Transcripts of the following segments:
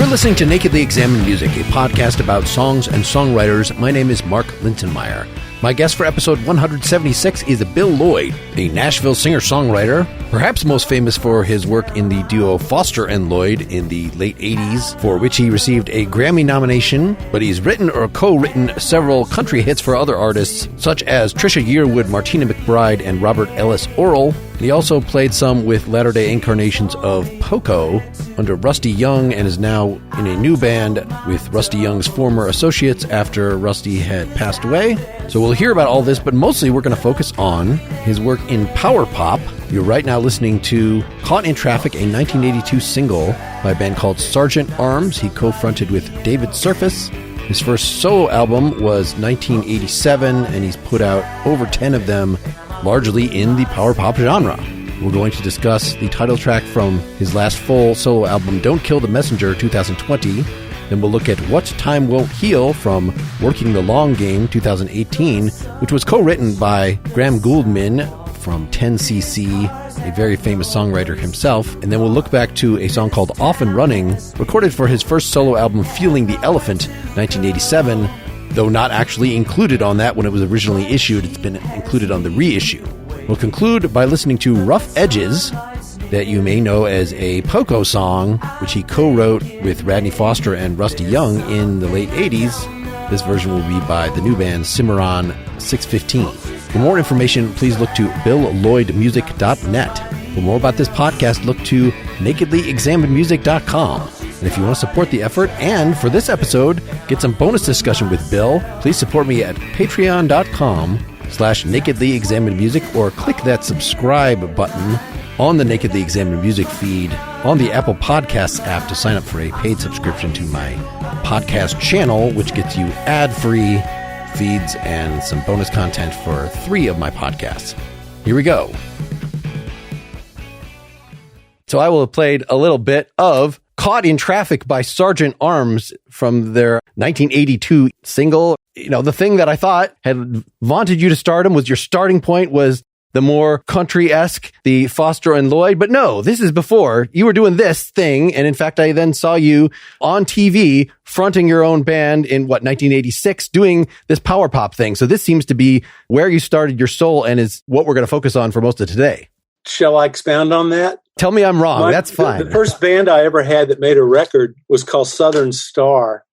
listening to Nakedly Examined Music, a podcast about songs and songwriters. My name is Mark Linsenmeyer. My guest for episode 176 is Bill Lloyd, a Nashville singer-songwriter, perhaps most famous for his work in the duo Foster and Lloyd in the late 80s, for which he received a Grammy nomination, but he's written or co-written several country hits for other artists, such as Trisha Yearwood, Martina McBride, and Robert Ellis Oral. He also played some with latter-day incarnations of Poco under Rusty Young and is now in a new band with Rusty Young's former associates after Rusty had passed away. So we'll hear about all this, but mostly we're going to focus on his work in power pop. You're right now listening to Caught in Traffic, a 1982 single by a band called Sergeant Arms. He co-fronted with David Surface. His first solo album was 1987, and he's put out over 10 of them, largely in the power pop genre. We're going to discuss the title track from his last full solo album, Don't Kill the Messenger, 2020. Then we'll look at What Time Won't Heal from Working the Long Game, 2018, which was co-written by Graham Gouldman from 10cc, a very famous songwriter himself. And then we'll look back to a song called Off and Running, recorded for his first solo album, Feeling the Elephant, 1987, though not actually included on that when it was originally issued. It's been included on the reissue. We'll conclude by listening to Rough Edges, that you may know as a Poco song, which he co-wrote with Radney Foster and Rusty Young in the late 80s. This version will be by the new band Cimarron 615. For more information, please look to BillLloydMusic.net. For more about this podcast, look to NakedlyExaminedMusic.com. And if you want to support the effort and, for this episode, get some bonus discussion with Bill, please support me at patreon.com/NakedlyExaminedMusic or click that subscribe button on the Nakedly Examined Music feed on the Apple Podcasts app to sign up for a paid subscription to my podcast channel, which gets you ad-free feeds and some bonus content for 3 of my podcasts. Here we go. So I will have played a little bit of Caught in Traffic by Sergeant Arms from their 1982 single. You know, the thing that I thought had vaunted you to stardom was your starting point was the more country-esque, the Foster and Lloyd. But no, this is before. You were doing this thing. And in fact, I then saw you on TV fronting your own band in, 1986, doing this power pop thing. So this seems to be where you started your soul and is what we're going to focus on for most of today. Shall I expound on that? Tell me I'm wrong. That's fine. The first band I ever had that made a record was called Southern Star,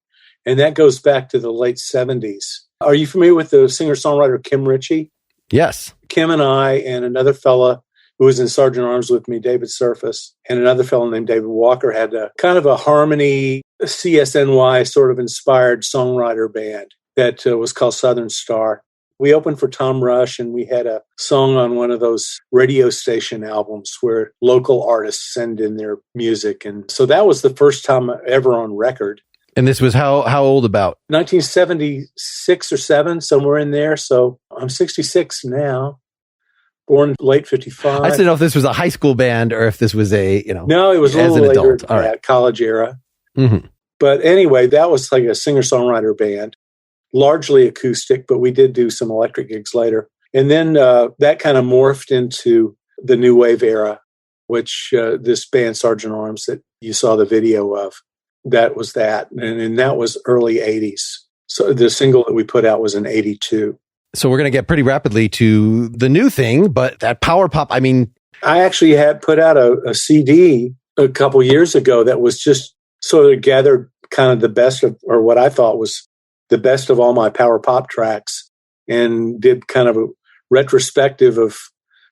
and that goes back to the late 70s. Are you familiar with the singer-songwriter Kim Ritchie? Yes. Kim and I and another fella who was in Sergeant Arms with me, David Surface, and another fellow named David Walker had a kind of a Harmony, CSNY sort of inspired songwriter band that was called Southern Star. We opened for Tom Rush, and we had a song on one of those radio station albums where local artists send in their music. And so that was the first time ever on record. And this was how old about? 1976 or 7, somewhere in there. So I'm 66 now, born late 55. I didn't know if this was a high school band or if this was No, it was a little later, all right. College era. Mm-hmm. But anyway, that was like a singer-songwriter band. Largely acoustic, but we did do some electric gigs later. And then that kind of morphed into the new wave era, which this band, Sergeant Arms, that you saw the video of, that was that. And that was early 80s. So the single that we put out was in 82. So we're going to get pretty rapidly to the new thing, but that power pop, I mean... I actually had put out a CD a couple years ago that was just sort of gathered kind of the best of, or what I thought was the best of all my power pop tracks, and did kind of a retrospective of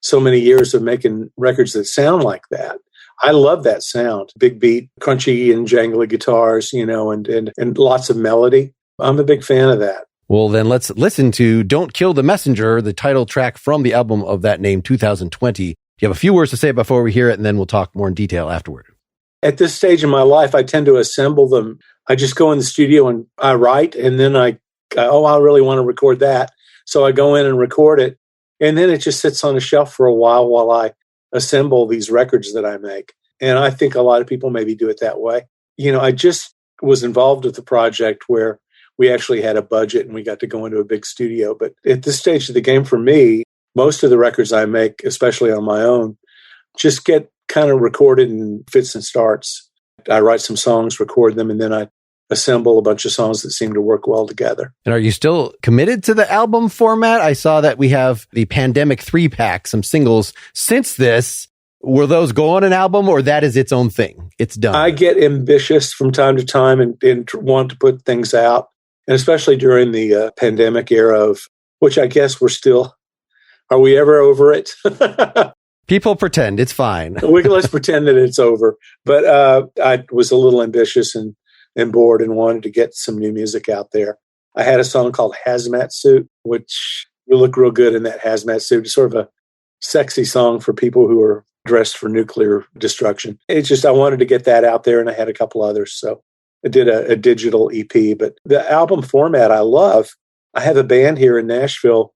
so many years of making records that sound like that. I love that sound. Big beat, crunchy and jangly guitars, and lots of melody. I'm a big fan of that. Well, then let's listen to Don't Kill the Messenger, the title track from the album of that name, 2020. You have a few words to say before we hear it, and then we'll talk more in detail afterward. At this stage in my life, I tend to assemble them. I just go in the studio and I write, and then I really want to record that. So I go in and record it, and then it just sits on a shelf for a while I assemble these records that I make. And I think a lot of people maybe do it that way. I just was involved with the project where we actually had a budget and we got to go into a big studio. But at this stage of the game for me, most of the records I make, especially on my own, just get kind of recorded in fits and starts. I write some songs, record them, and then I assemble a bunch of songs that seem to work well together. And are you still committed to the album format? I saw that we have the Pandemic 3-pack, some singles since this. Will those go on an album, or that is its own thing? It's done. I get ambitious from time to time and want to put things out. And especially during the pandemic era, of which I guess are we ever over it? People pretend it's fine. Let's pretend that it's over. But I was a little ambitious and bored and wanted to get some new music out there. I had a song called Hazmat Suit, which you look real good in that hazmat suit. It's sort of a sexy song for people who are dressed for nuclear destruction. It's just, I wanted to get that out there, and I had a couple others. So I did a digital EP. But the album format I love. I have a band here in Nashville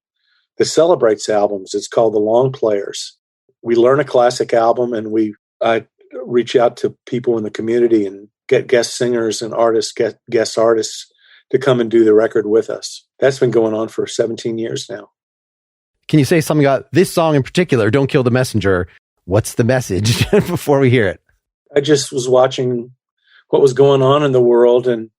that celebrates albums. It's called the Long Players. We learn a classic album, and I reach out to people in the community and get guest singers and artists, guest artists to come and do the record with us. That's been going on for 17 years now. Can you say something about this song in particular, Don't Kill the Messenger? What's the message before we hear it? I just was watching what was going on in the world, and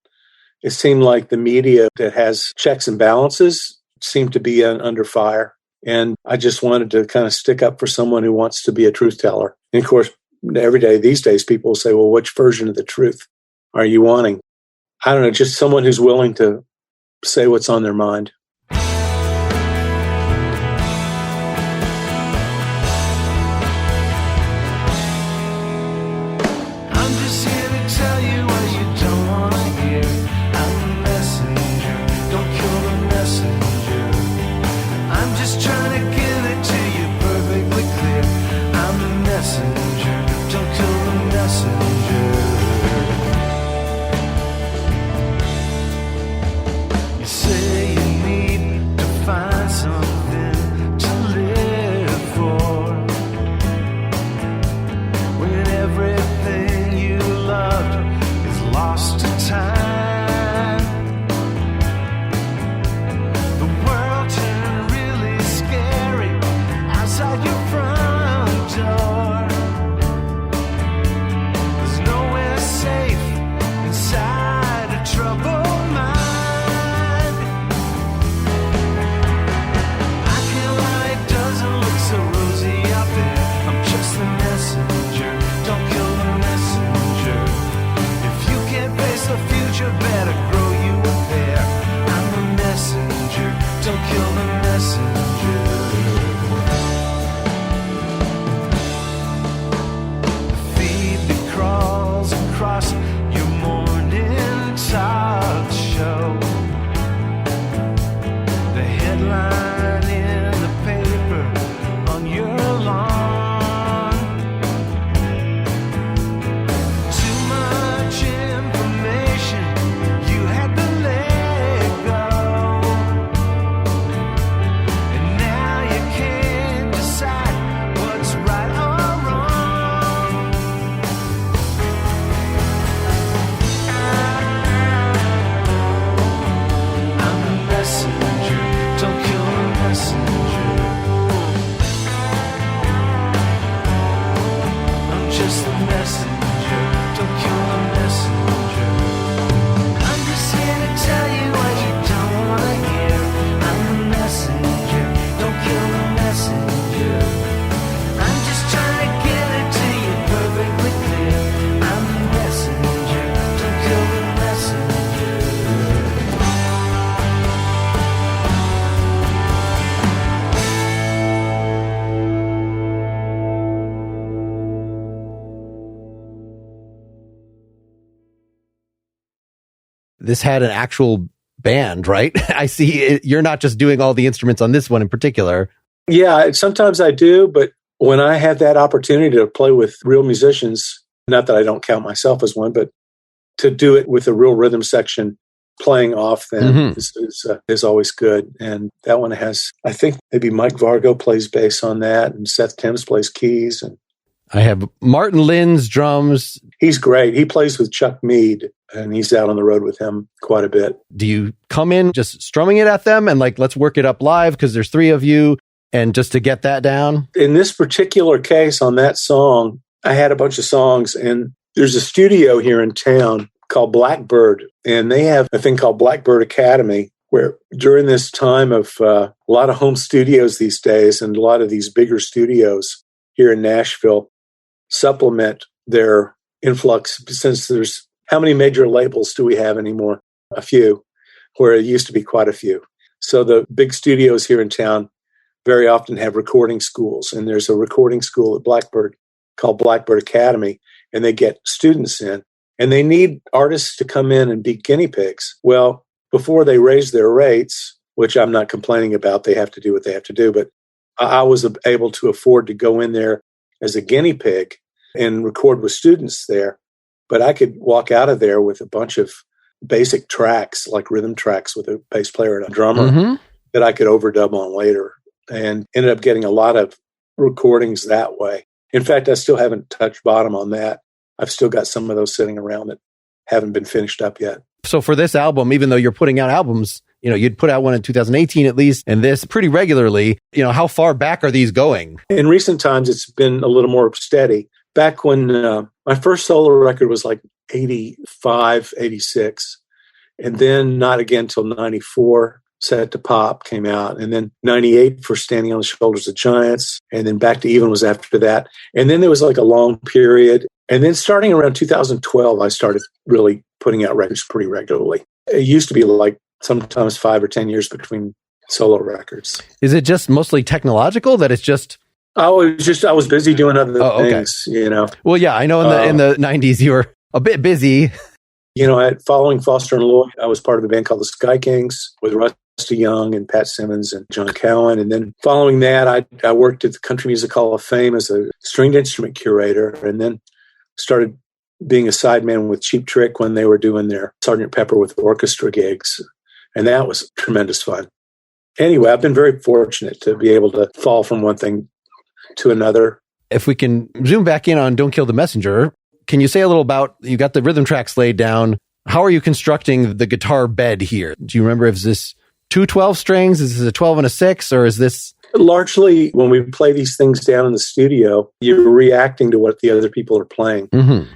it seemed like the media that has checks and balances seemed to be under fire. And I just wanted to kind of stick up for someone who wants to be a truth teller. And of course, every day, these days, people will say, well, which version of the truth are you wanting? I don't know, just someone who's willing to say what's on their mind. This had an actual band, right? I see you're not just doing all the instruments on this one in particular. Yeah, sometimes I do, but when I had that opportunity to play with real musicians, not that I don't count myself as one, but to do it with a real rhythm section playing off them is always good. And that one has, I think maybe Mike Vargo plays bass on that, and Seth Timms plays keys. And I have Martin Lynn's drums. He's great. He plays with Chuck Mead, and he's out on the road with him quite a bit. Do you come in just strumming it at them and like, let's work it up live because there's three of you, and just to get that down? In this particular case on that song, I had a bunch of songs, and There's a studio here in town called Blackbird, and they have a thing called Blackbird Academy, where during this time of a lot of home studios these days and a lot of these bigger studios here in Nashville supplement their influx, since there's, how many major labels do we have anymore? A few, where it used to be quite a few. So the big studios here in town very often have recording schools, and there's a recording school at Blackbird called Blackbird Academy, and they get students in, and they need artists to come in and be guinea pigs. Well, before they raise their rates, which I'm not complaining about, they have to do what they have to do, but I was able to afford to go in there as a guinea pig and record with students there. But I could walk out of there with a bunch of basic tracks, like rhythm tracks with a bass player and a drummer that I could overdub on later, and ended up getting a lot of recordings that way. In fact, I still haven't touched bottom on that. I've still got some of those sitting around that haven't been finished up yet. So for this album, even though you're putting out albums, you'd put out one in 2018 at least, and this pretty regularly, how far back are these going? In recent times, it's been a little more steady. Back when my first solo record was like 85, 86, and then not again till 94, Set to Pop came out, and then 98 for Standing on the Shoulders of Giants, and then Back to Even was after that. And then there was like a long period. And then starting around 2012, I started really putting out records pretty regularly. It used to be like sometimes 5 or 10 years between solo records. Is it just mostly technological that it's just... I was busy doing other things, Well, yeah, I know in the 90s you were a bit busy. Following Foster and Lloyd, I was part of a band called the Sky Kings with Rusty Young and Pat Simmons and John Cowan. And then following that, I worked at the Country Music Hall of Fame as a stringed instrument curator, and then started being a sideman with Cheap Trick when they were doing their Sgt. Pepper with orchestra gigs. And that was tremendous fun. Anyway, I've been very fortunate to be able to fall from one thing to another. If we can zoom back in on Don't Kill the Messenger, can you say a little about, you got the rhythm tracks laid down. How are you constructing the guitar bed here? Do you remember if this 2 12 strings? Is this a 12 and a 6? Or is this... Largely, when we play these things down in the studio, you're reacting to what the other people are playing.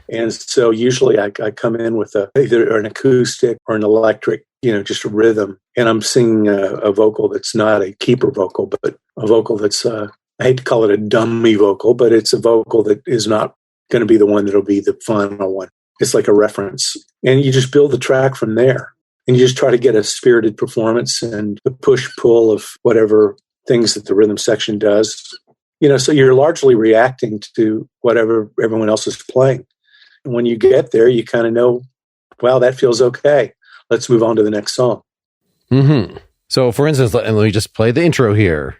And so usually I come in with either an acoustic or an electric, just a rhythm. And I'm singing a vocal that's not a keeper vocal, but a vocal that's, I hate to call it a dummy vocal, but it's a vocal that is not going to be the one that'll be the final one. It's like a reference. And you just build the track from there. And you just try to get a spirited performance and the push-pull of whatever things that the rhythm section does. So you're largely reacting to whatever everyone else is playing. And when you get there, you kind of know, wow, that feels okay. Let's move on to the next song. So for instance, let me just play the intro here.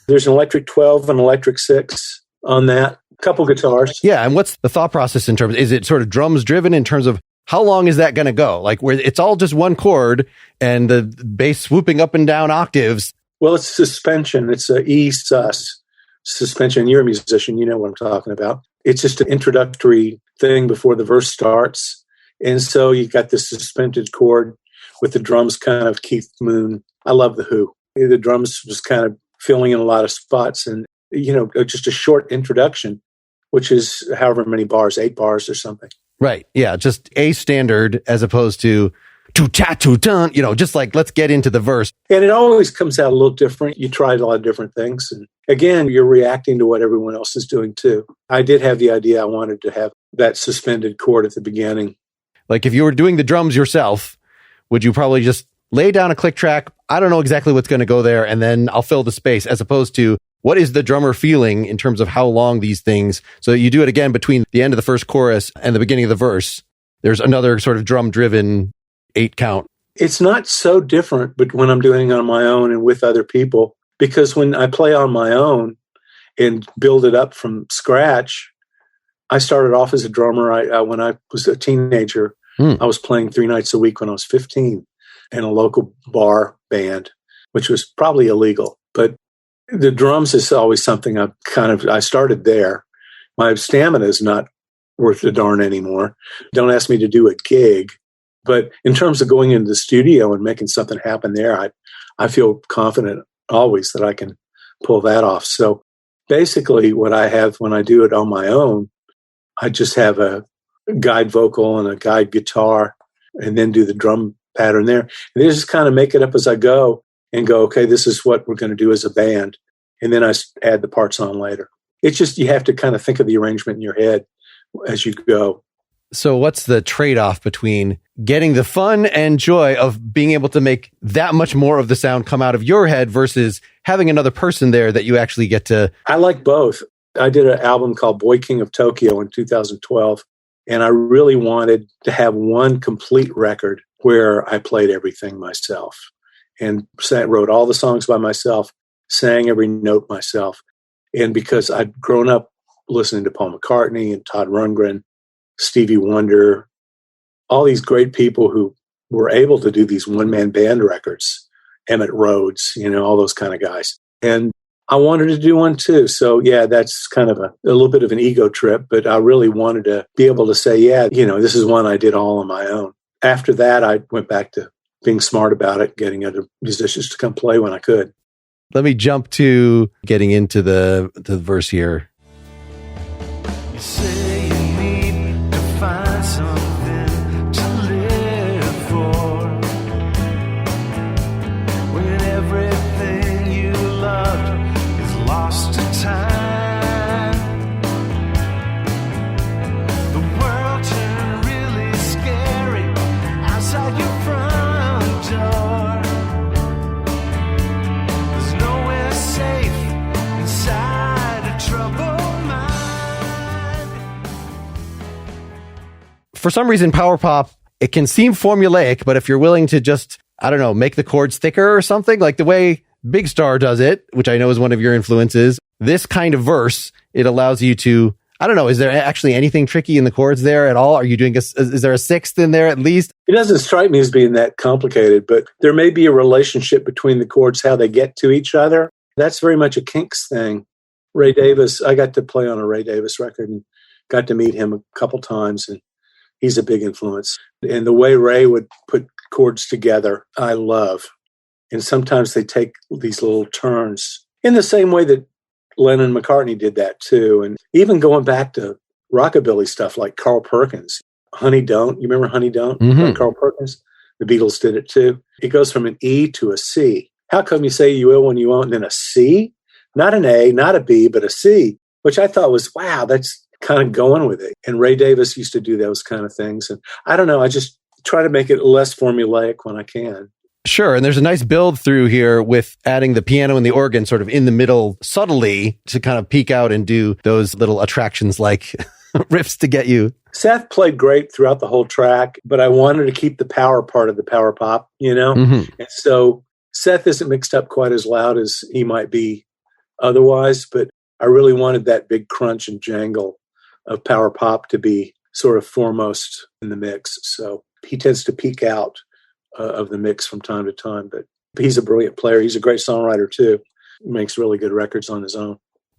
There's an electric 12, an electric 6 on that. A couple guitars. Yeah, and what's the thought process in terms? Is it sort of drums driven in terms of how long is that going to go? Like where it's all just one chord and the bass swooping up and down octaves. Well, it's suspension. It's a E sus suspension. You're a musician. You know what I'm talking about. It's just an introductory thing before the verse starts. And so you got this suspended chord with the drums kind of Keith Moon. I love The Who. The drums just kind of filling in a lot of spots, and just a short introduction, which is however many bars, 8 bars or something. Right. Yeah. Just a standard as opposed to tu-ta-tu-dun, just like, let's get into the verse. And it always comes out a little different. You tried a lot of different things. And again, you're reacting to what everyone else is doing too. I did have the idea I wanted to have that suspended chord at the beginning. Like if you were doing the drums yourself, would you probably just lay down a click track? I don't know exactly what's going to go there, and then I'll fill the space, as opposed to what is the drummer feeling in terms of how long these things. So you do it again between the end of the first chorus and the beginning of the verse. There's another sort of drum driven 8 count. It's not so different, but when I'm doing it on my own and with other people, because when I play on my own and build it up from scratch, I started off as a drummer. When I was a teenager, I was playing 3 nights a week when I was 15. In a local bar band, which was probably illegal. But the drums is always something I started there. My stamina is not worth a darn anymore. Don't ask me to do a gig. But in terms of going into the studio and making something happen there, I feel confident always that I can pull that off. So basically what I have when I do it on my own, I just have a guide vocal and a guide guitar and then do the drum pattern there. And then just kind of make it up as I go and go, okay, this is what we're going to do as a band. And then I add the parts on later. It's just, you have to kind of think of the arrangement in your head as you go. So what's the trade-off between getting the fun and joy of being able to make that much more of the sound come out of your head versus having another person there that you actually get to? I like both. I did an album called Boy King of Tokyo in 2012, and I really wanted to have one complete record where I played everything myself and wrote all the songs by myself, sang every note myself. And because I'd grown up listening to Paul McCartney and Todd Rundgren, Stevie Wonder, all these great people who were able to do these one-man band records, Emmett Rhodes, all those kind of guys. And I wanted to do one too. So yeah, that's kind of a little bit of an ego trip, but I really wanted to be able to say, yeah, this is one I did all on my own. After that, I went back to being smart about it, getting other musicians to come play when I could. Let me jump to getting into the verse here. You say you need to find something to live for, when everything you loved is lost to time. The world turned really scary outside your front door. There's nowhere safe inside a troubled mind. For some reason, power pop, it can seem formulaic, but if you're willing to just, I don't know, make the chords thicker or something, like the way Big Star does it, which I know is one of your influences, this kind of verse, it allows you to, I don't know, is there actually anything tricky in the chords there at all? Are you doing is there a sixth in there at least? It doesn't strike me as being that complicated, but there may be a relationship between the chords, how they get to each other. That's very much a Kinks thing. Ray Davis, I got to play on a Ray Davis record and got to meet him a couple times, and he's a big influence. And the way Ray would put chords together, I love. And sometimes they take these little turns in the same way that Lennon and McCartney did that too. And even going back to rockabilly stuff like Carl Perkins, Honey Don't. You remember Honey Don't? Mm-hmm. Carl Perkins? The Beatles did it too. It goes from an E to a C. How come you say you will when you won't, and then a C? Not an A, not a B, but a C, which I thought was, wow, that's kind of going with it. And Ray Davis used to do those kind of things. And I don't know, I just try to make it less formulaic when I can. Sure. And there's a nice build through here with adding the piano and the organ sort of in the middle subtly to kind of peek out and do those little attractions like riffs to get you. Seth played great throughout the whole track, but I wanted to keep the power part of the power pop, Mm-hmm. And so Seth isn't mixed up quite as loud as he might be otherwise, but I really wanted that big crunch and jangle of power pop to be sort of foremost in the mix. So he tends to peek out of the mix from time to time, but he's a brilliant player. He's a great songwriter too. He makes really good records on his own.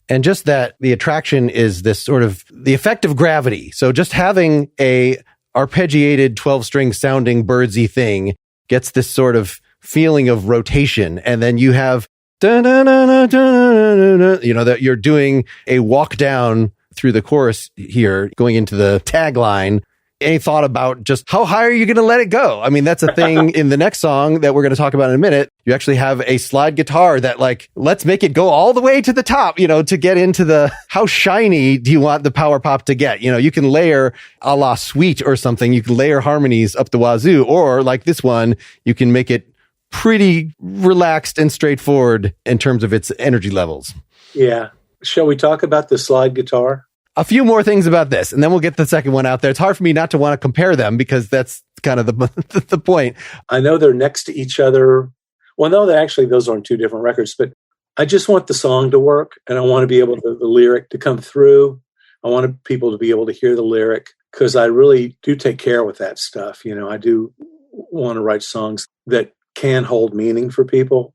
And just that the attraction is this sort of the effect of gravity. So just having a arpeggiated 12-string sounding birdsy thing gets this sort of feeling of rotation. And then you have that you're doing a walk down through the chorus here, going into the tagline. Any thought about just how high are you going to let it go? I mean, that's a thing in the next song that we're going to talk about in a minute. You actually have a slide guitar that let's make it go all the way to the top, to get into the, how shiny do you want the power pop to get? You can layer a la Sweet or something. You can layer harmonies up the wazoo, or like this one, you can make it pretty relaxed and straightforward in terms of its energy levels. Yeah. Shall we talk about the slide guitar? A few more things about this, and then we'll get the second one out there. It's hard for me not to want to compare them because that's kind of the point. I know they're next to each other. Well, no, those aren't two different records, but I just want the song to work, and I want to be able to, the lyric to come through. I want people to be able to hear the lyric, because I really do take care with that stuff. I do want to write songs that can hold meaning for people,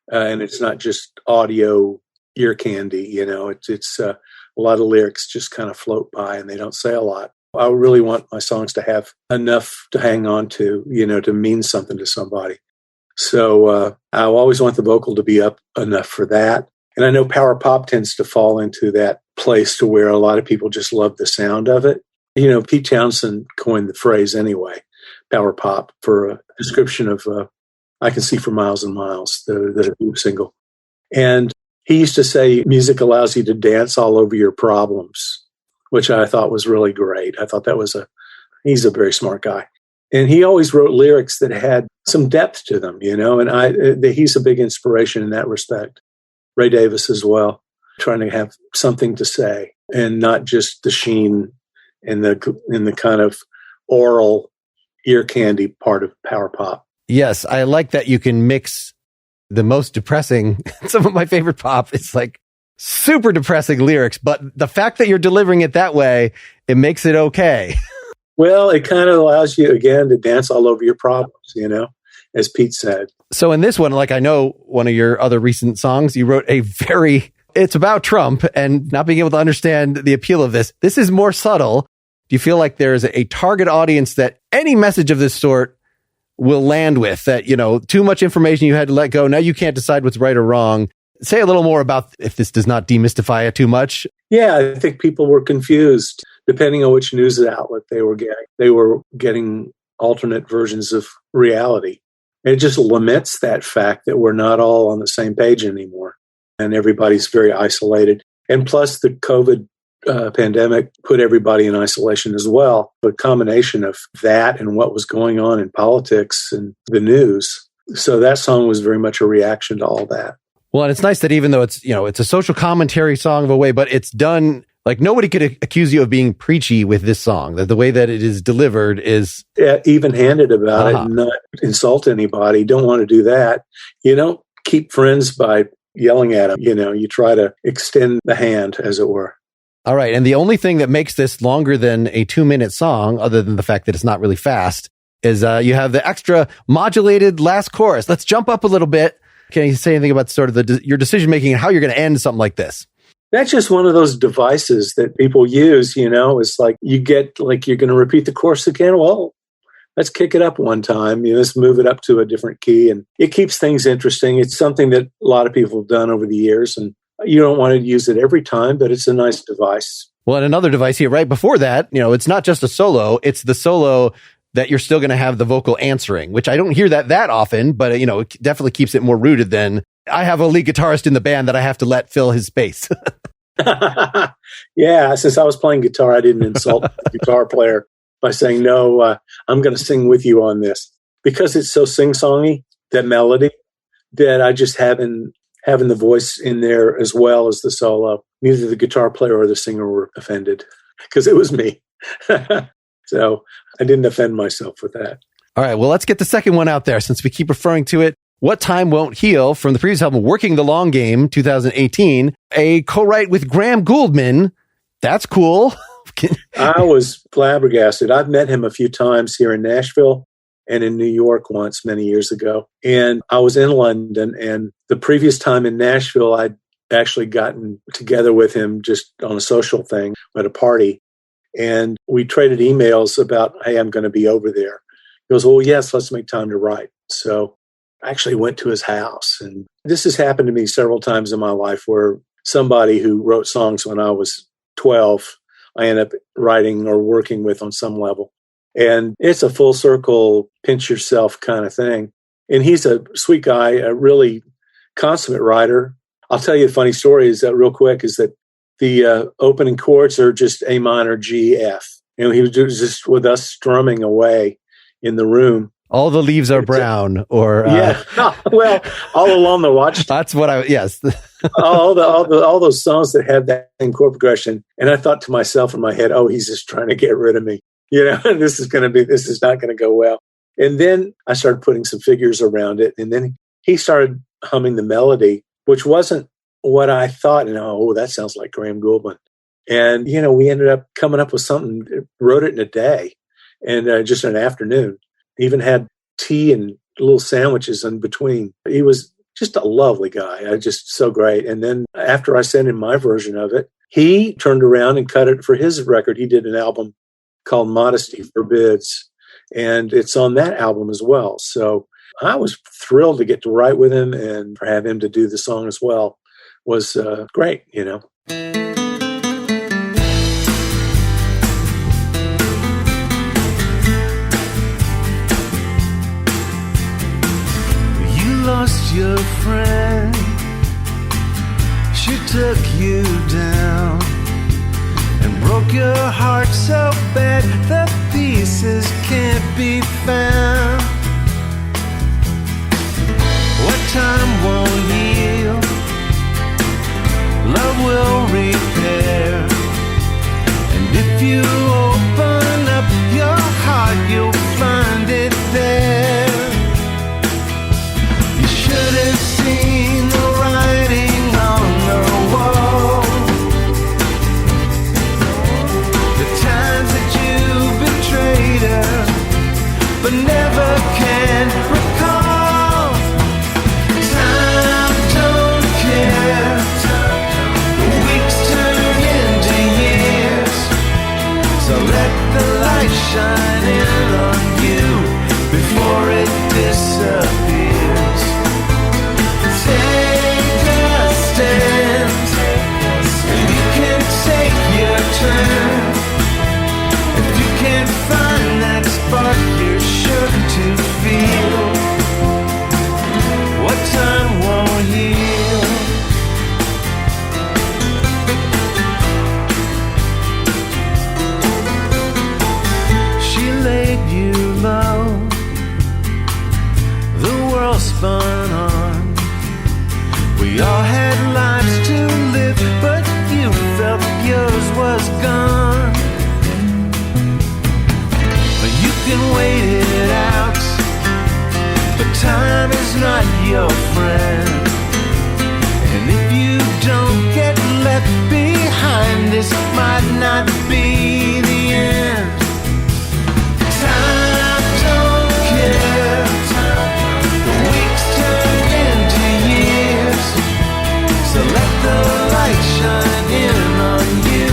and it's not just audio ear candy. a lot of lyrics just kind of float by and they don't say a lot. I really want my songs to have enough to hang on to, to mean something to somebody. So I always want the vocal to be up enough for that. And I know power pop tends to fall into that place to where a lot of people just love the sound of it. Pete Townsend coined the phrase anyway, power pop, for a description of I Can See for Miles and Miles, the single. And he used to say music allows you to dance all over your problems, which I thought was really great. I thought he's a very smart guy. And he always wrote lyrics that had some depth to them, and he's a big inspiration in that respect. Ray Davis as well, trying to have something to say and not just the sheen and the kind of oral ear candy part of power pop. Yes, I like that you can mix the most depressing, some of my favorite pop, it's like super depressing lyrics, but the fact that you're delivering it that way, it makes it okay. Well, it kind of allows you, again, to dance all over your problems, as Pete said. So in this one, like I know one of your other recent songs, you wrote it's about Trump and not being able to understand the appeal of this. This is more subtle. Do you feel like there's a target audience that any message of this sort will land with, that, too much information you had to let go? Now you can't decide what's right or wrong. Say a little more about if this does not demystify it too much. Yeah, I think people were confused depending on which news outlet they were getting. They were getting alternate versions of reality. And it just laments that fact that we're not all on the same page anymore. And everybody's very isolated. And plus the COVID pandemic put everybody in isolation as well. A combination of that and what was going on in politics and the news. So that song was very much a reaction to all that. Well, and it's nice that even though it's a social commentary song of a way, but it's done like nobody could accuse you of being preachy with this song. That the way that it is delivered is even-handed about it and not insult anybody. Don't want to do that. You don't keep friends by yelling at them. You try to extend the hand, as it were. All right. And the only thing that makes this longer than a 2-minute song, other than the fact that it's not really fast, is you have the extra modulated last chorus. Let's jump up a little bit. Can you say anything about sort of your decision-making and how you're going to end something like this? That's just one of those devices that people use, It's like you get, like, you're going to repeat the chorus again. Well, let's kick it up one time. Let's move it up to a different key. And it keeps things interesting. It's something that a lot of people have done over the years. And you don't want to use it every time, but it's a nice device. Well, and another device here, right before that, it's not just a solo. It's the solo that you're still going to have the vocal answering, which I don't hear that often, but it definitely keeps it more rooted than I have a lead guitarist in the band that I have to let fill his space. Yeah, since I was playing guitar, I didn't insult the guitar player by saying, no, I'm going to sing with you on this. Because it's so sing-songy, that melody, that I just having the voice in there as well as the solo. Neither the guitar player or the singer were offended because it was me. So I didn't offend myself with that. All right, well, let's get the second one out there since we keep referring to it. What Time Won't Heal, from the previous album, Working the Long Game, 2018, a co-write with Graham Gouldman. That's cool. I was flabbergasted. I've met him a few times here in Nashville and in New York once many years ago. And I was in London, and the previous time in Nashville, I'd actually gotten together with him just on a social thing at a party. And we traded emails about, hey, I'm going to be over there. He goes, well, yes, let's make time to write. So I actually went to his house. And this has happened to me several times in my life where somebody who wrote songs when I was 12, I end up writing or working with on some level. And it's a full circle, pinch yourself kind of thing. And he's a sweet guy, a really consummate writer. I'll tell you a funny story real quick, is that the opening chords are just A minor, G, F. And he was just with us strumming away in the room. All the leaves are brown, or yeah. Well, all along the watch. That's what yes. all those songs that have that same chord progression. And I thought to myself in my head, oh, he's just trying to get rid of me. This is not going to go well. And then I started putting some figures around it. And then he started humming the melody, which wasn't what I thought. And that sounds like Graham Gouldman. And, we ended up coming up with something, wrote it in a day and just an afternoon. Even had tea and little sandwiches in between. He was just a lovely guy. Just so great. And then after I sent him my version of it, he turned around and cut it for his record. He did an album called Modesty Forbids, and it's on that album as well. So I was thrilled to get to write with him, and for have him to do the song as well was great, you know. You lost your friend, she took you down and broke your heart so bad the pieces can't be found. What time won't heal, love will repair. And if you open up your heart, you'll find it there. You should have seen the writing on the wall, the times that you betrayed her, but never can recall. Time don't care, the weeks turn into years, so let the light shine in on you before it disappears. Take a stand, and you can take your turn. If you can't find that spark you're sure to feel, what time won't heal. She laid you low, the world spun on. We all had lives to live, but you felt yours was gone. But you can wait it out, but time is not your friend. And if you don't get left behind, this might not be the end. Time don't care, the weeks turn into years, so let the light shine in on you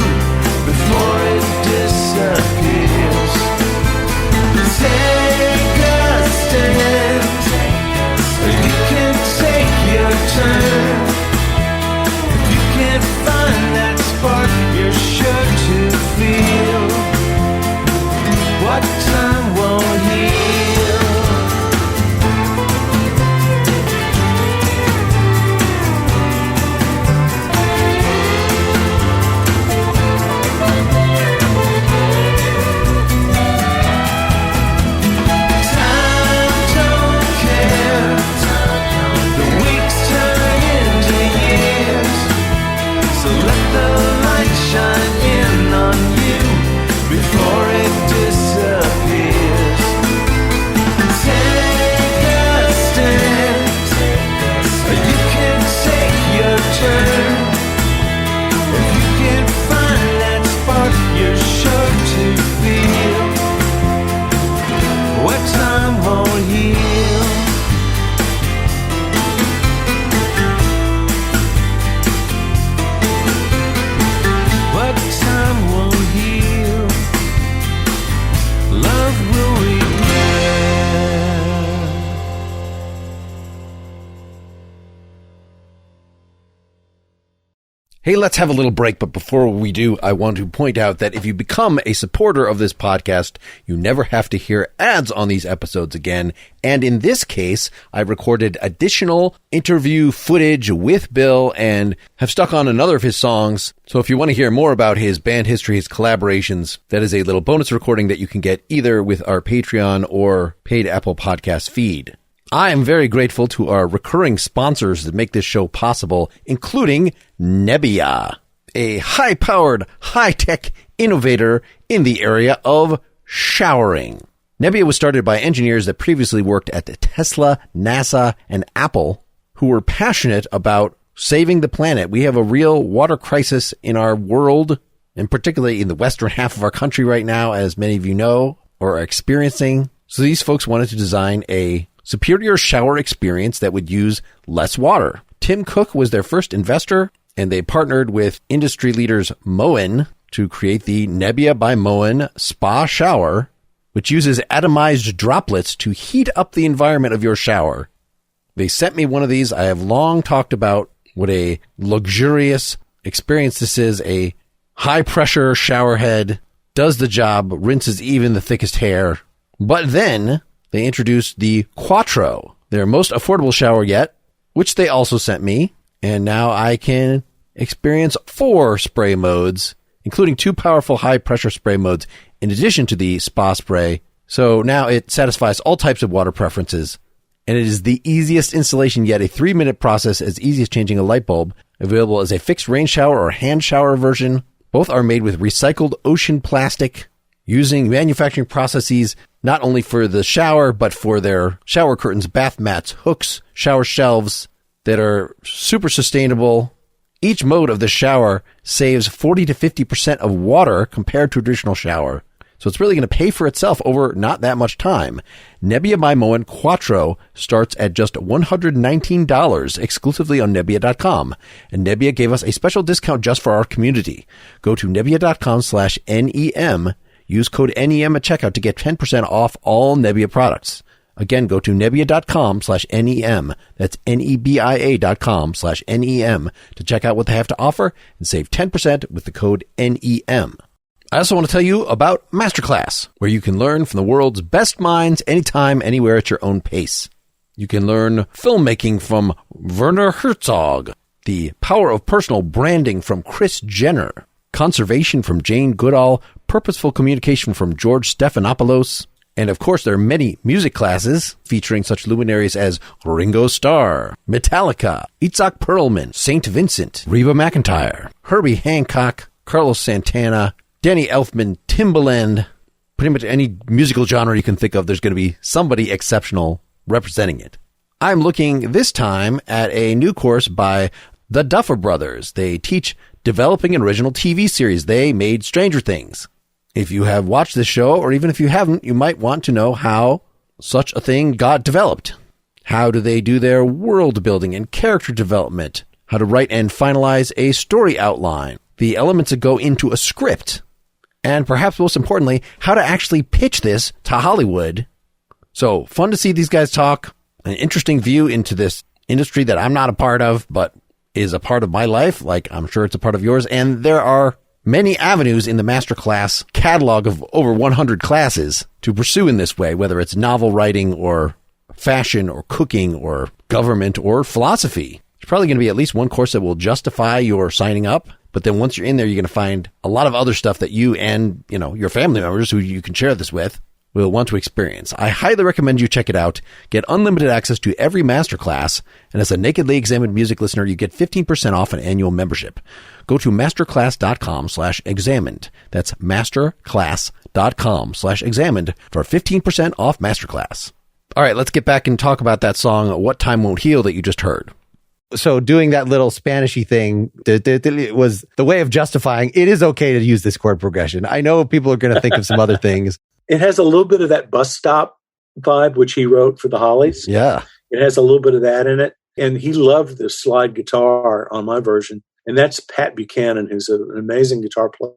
before it disappears. Take a stand, you can take your turn. If you can't find that spark you're sure to feel, what time won't heal. Time don't care, the weeks turn into years, so let the light shine in on you before it disappears. Take a stand, you can take your turn. If you can't find that spark you're sure to feel, what time won't heal. What time won't heal, love will repair. Hey, let's have a little break, but before we do, I want to point out that if you become a supporter of this podcast, you never have to hear ads on these episodes again. And in this case, I recorded additional interview footage with Bill and have stuck on another of his songs. So if you want to hear more about his band history, his collaborations, that is a little bonus recording that you can get either with our Patreon or paid Apple Podcast feed. I am very grateful to our recurring sponsors that make this show possible, including Nebia, a high-powered, high-tech innovator in the area of showering. Nebia was started by engineers that previously worked at Tesla, NASA, and Apple, who were passionate about saving the planet. We have a real water crisis in our world, and particularly in the western half of our country right now, as many of you know or are experiencing. So these folks wanted to design a superior shower experience that would use less water. Tim Cook was their first investor, and they partnered with industry leaders Moen to create the Nebia by Moen Spa Shower, which uses atomized droplets to heat up the environment of your shower. They sent me one of these. I have long talked about what a luxurious experience this is. A high-pressure shower head, does the job, rinses even the thickest hair. But then they introduced the Quattro, their most affordable shower yet, which they also sent me. And now I can experience 4 spray modes, including 2 powerful high-pressure spray modes in addition to the spa spray. So now it satisfies all types of water preferences. And it is the easiest installation yet, a 3-minute process as easy as changing a light bulb, available as a fixed rain shower or hand shower version. Both are made with recycled ocean plastic, using manufacturing processes not only for the shower, but for their shower curtains, bath mats, hooks, shower shelves that are super sustainable. Each mode of the shower saves 40 to 50% of water compared to a traditional shower. So it's really going to pay for itself over not that much time. Nebia by Moen Quattro starts at just $119 exclusively on Nebia.com. And Nebia gave us a special discount just for our community. Go to Nebia.com/NEM. Use code NEM at checkout to get 10% off all Nebia products. Again, go to Nebia.com/NEM. That's Nebia.com/NEM to check out what they have to offer and save 10% with the code NEM. I also want to tell you about Masterclass, where you can learn from the world's best minds anytime, anywhere at your own pace. You can learn filmmaking from Werner Herzog, the power of personal branding from Kris Jenner, conservation from Jane Goodall, purposeful communication from George Stephanopoulos, and of course there are many music classes featuring such luminaries as Ringo Starr, Metallica, Itzhak Perlman, St. Vincent, Reba McEntire, Herbie Hancock, Carlos Santana, Danny Elfman, Timbaland. Pretty much any musical genre you can think of, there's going to be somebody exceptional representing it. I'm looking this time at a new course by the Duffer Brothers. They teach developing an original TV series. They made Stranger Things. If you have watched this show, or even if you haven't, you might want to know how such a thing got developed. How do they do their world building and character development? How to write and finalize a story outline? The elements that go into a script. And perhaps most importantly, how to actually pitch this to Hollywood. So fun to see these guys talk. An interesting view into this industry that I'm not a part of, but is a part of my life, like I'm sure it's a part of yours. And there are many avenues in the Masterclass catalog of over 100 classes to pursue in this way, whether it's novel writing or fashion or cooking or government or philosophy. There's probably going to be at least one course that will justify your signing up. But then once you're in there, you're going to find a lot of other stuff that you and, your family members who you can share this with will want to experience. I highly recommend you check it out. Get unlimited access to every masterclass. And as a Nakedly Examined Music listener, you get 15% off an annual membership. Go to masterclass.com/examined. That's masterclass.com/examined for 15% off Masterclass. All right, let's get back and talk about that song, What Time Won't Heal, that you just heard. So doing that little Spanishy thing was the way of justifying it is okay to use this chord progression. I know people are going to think of some other things. It has a little bit of that bus stop vibe, which he wrote for the Hollies. Yeah. It has a little bit of that in it. And he loved the slide guitar on my version. And that's Pat Buchanan, who's an amazing guitar player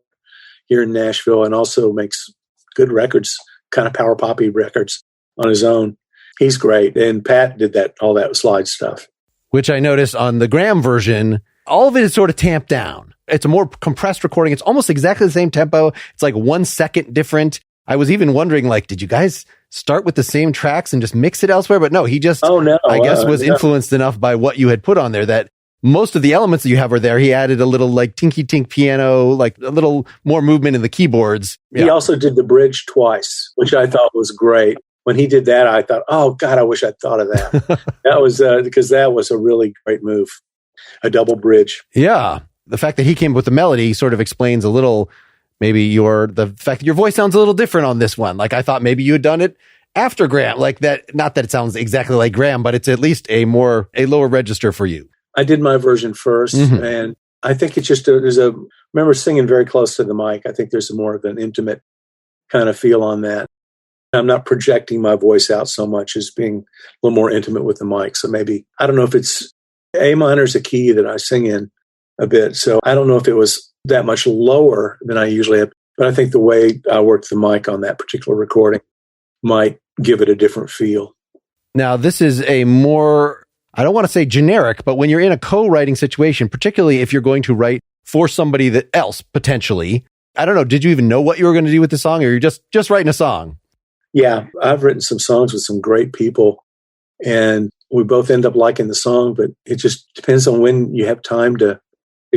here in Nashville and also makes good records, kind of power poppy records on his own. He's great. And Pat did all that slide stuff. Which I noticed on the Graham version, all of it is sort of tamped down. It's a more compressed recording. It's almost exactly the same tempo. It's like 1 second different. I was even wondering, did you guys start with the same tracks and just mix it elsewhere? But no, he just, I guess, was influenced enough by what you had put on there that most of the elements that you have are there. He added a little tinky tink piano, a little more movement in the keyboards. Yeah. He also did the bridge twice, which I thought was great. When he did that, I thought, oh, God, I wish I'd thought of that. That was because that was a really great move, a double bridge. Yeah. The fact that he came up with the melody sort of explains a little, maybe the fact that your voice sounds a little different on this one. I thought maybe you had done it after Graham, that. Not that it sounds exactly like Graham, but it's at least a lower register for you. I did my version first, and I think it's just remember singing very close to the mic. I think there's more of an intimate kind of feel on that. I'm not projecting my voice out so much as being a little more intimate with the mic. So maybe, I don't know if it's, A minor is a key that I sing in a bit. So I don't know if it was that much lower than I usually have, but I think the way I worked the mic on that particular recording might give it a different feel. Now, this is a more, I don't want to say generic, but when you're in a co-writing situation, particularly if you're going to write for somebody that else potentially, I don't know, did you even know what you were going to do with the song, or you're just writing a song? Yeah, I've written some songs with some great people, and we both end up liking the song, but it just depends on when you have time to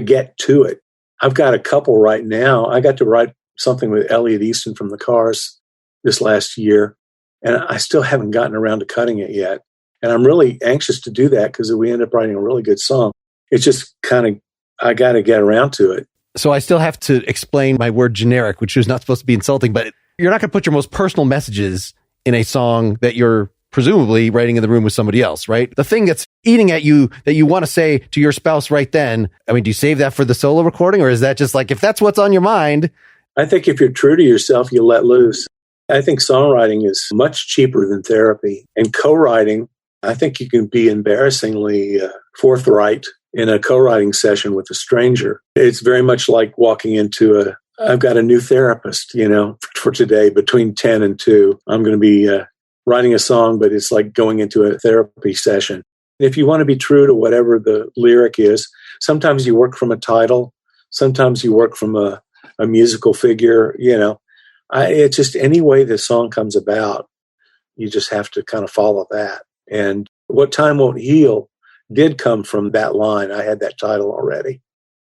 get to it. I've got a couple right now. I got to write something with Elliot Easton from the Cars this last year, and I still haven't gotten around to cutting it yet. And I'm really anxious to do that because we end up writing a really good song. It's just kind of, I got to get around to it. So I still have to explain my word generic, which is not supposed to be insulting, but you're not going to put your most personal messages in a song that you're presumably writing in the room with somebody else, right? The thing that's eating at you that you want to say to your spouse right then, I mean, do you save that for the solo recording, or is that just like, if that's what's on your mind? I think if you're true to yourself, you let loose. I think songwriting is much cheaper than therapy. And co-writing, I think you can be embarrassingly forthright in a co-writing session with a stranger. It's very much like walking into I've got a new therapist, for today between 10 and 2. I'm going to be writing a song, but it's like going into a therapy session. If you want to be true to whatever the lyric is, sometimes you work from a title, sometimes you work from a musical figure, it's just any way the song comes about, you just have to kind of follow that. And What Time Won't Heal did come from that line. I had that title already.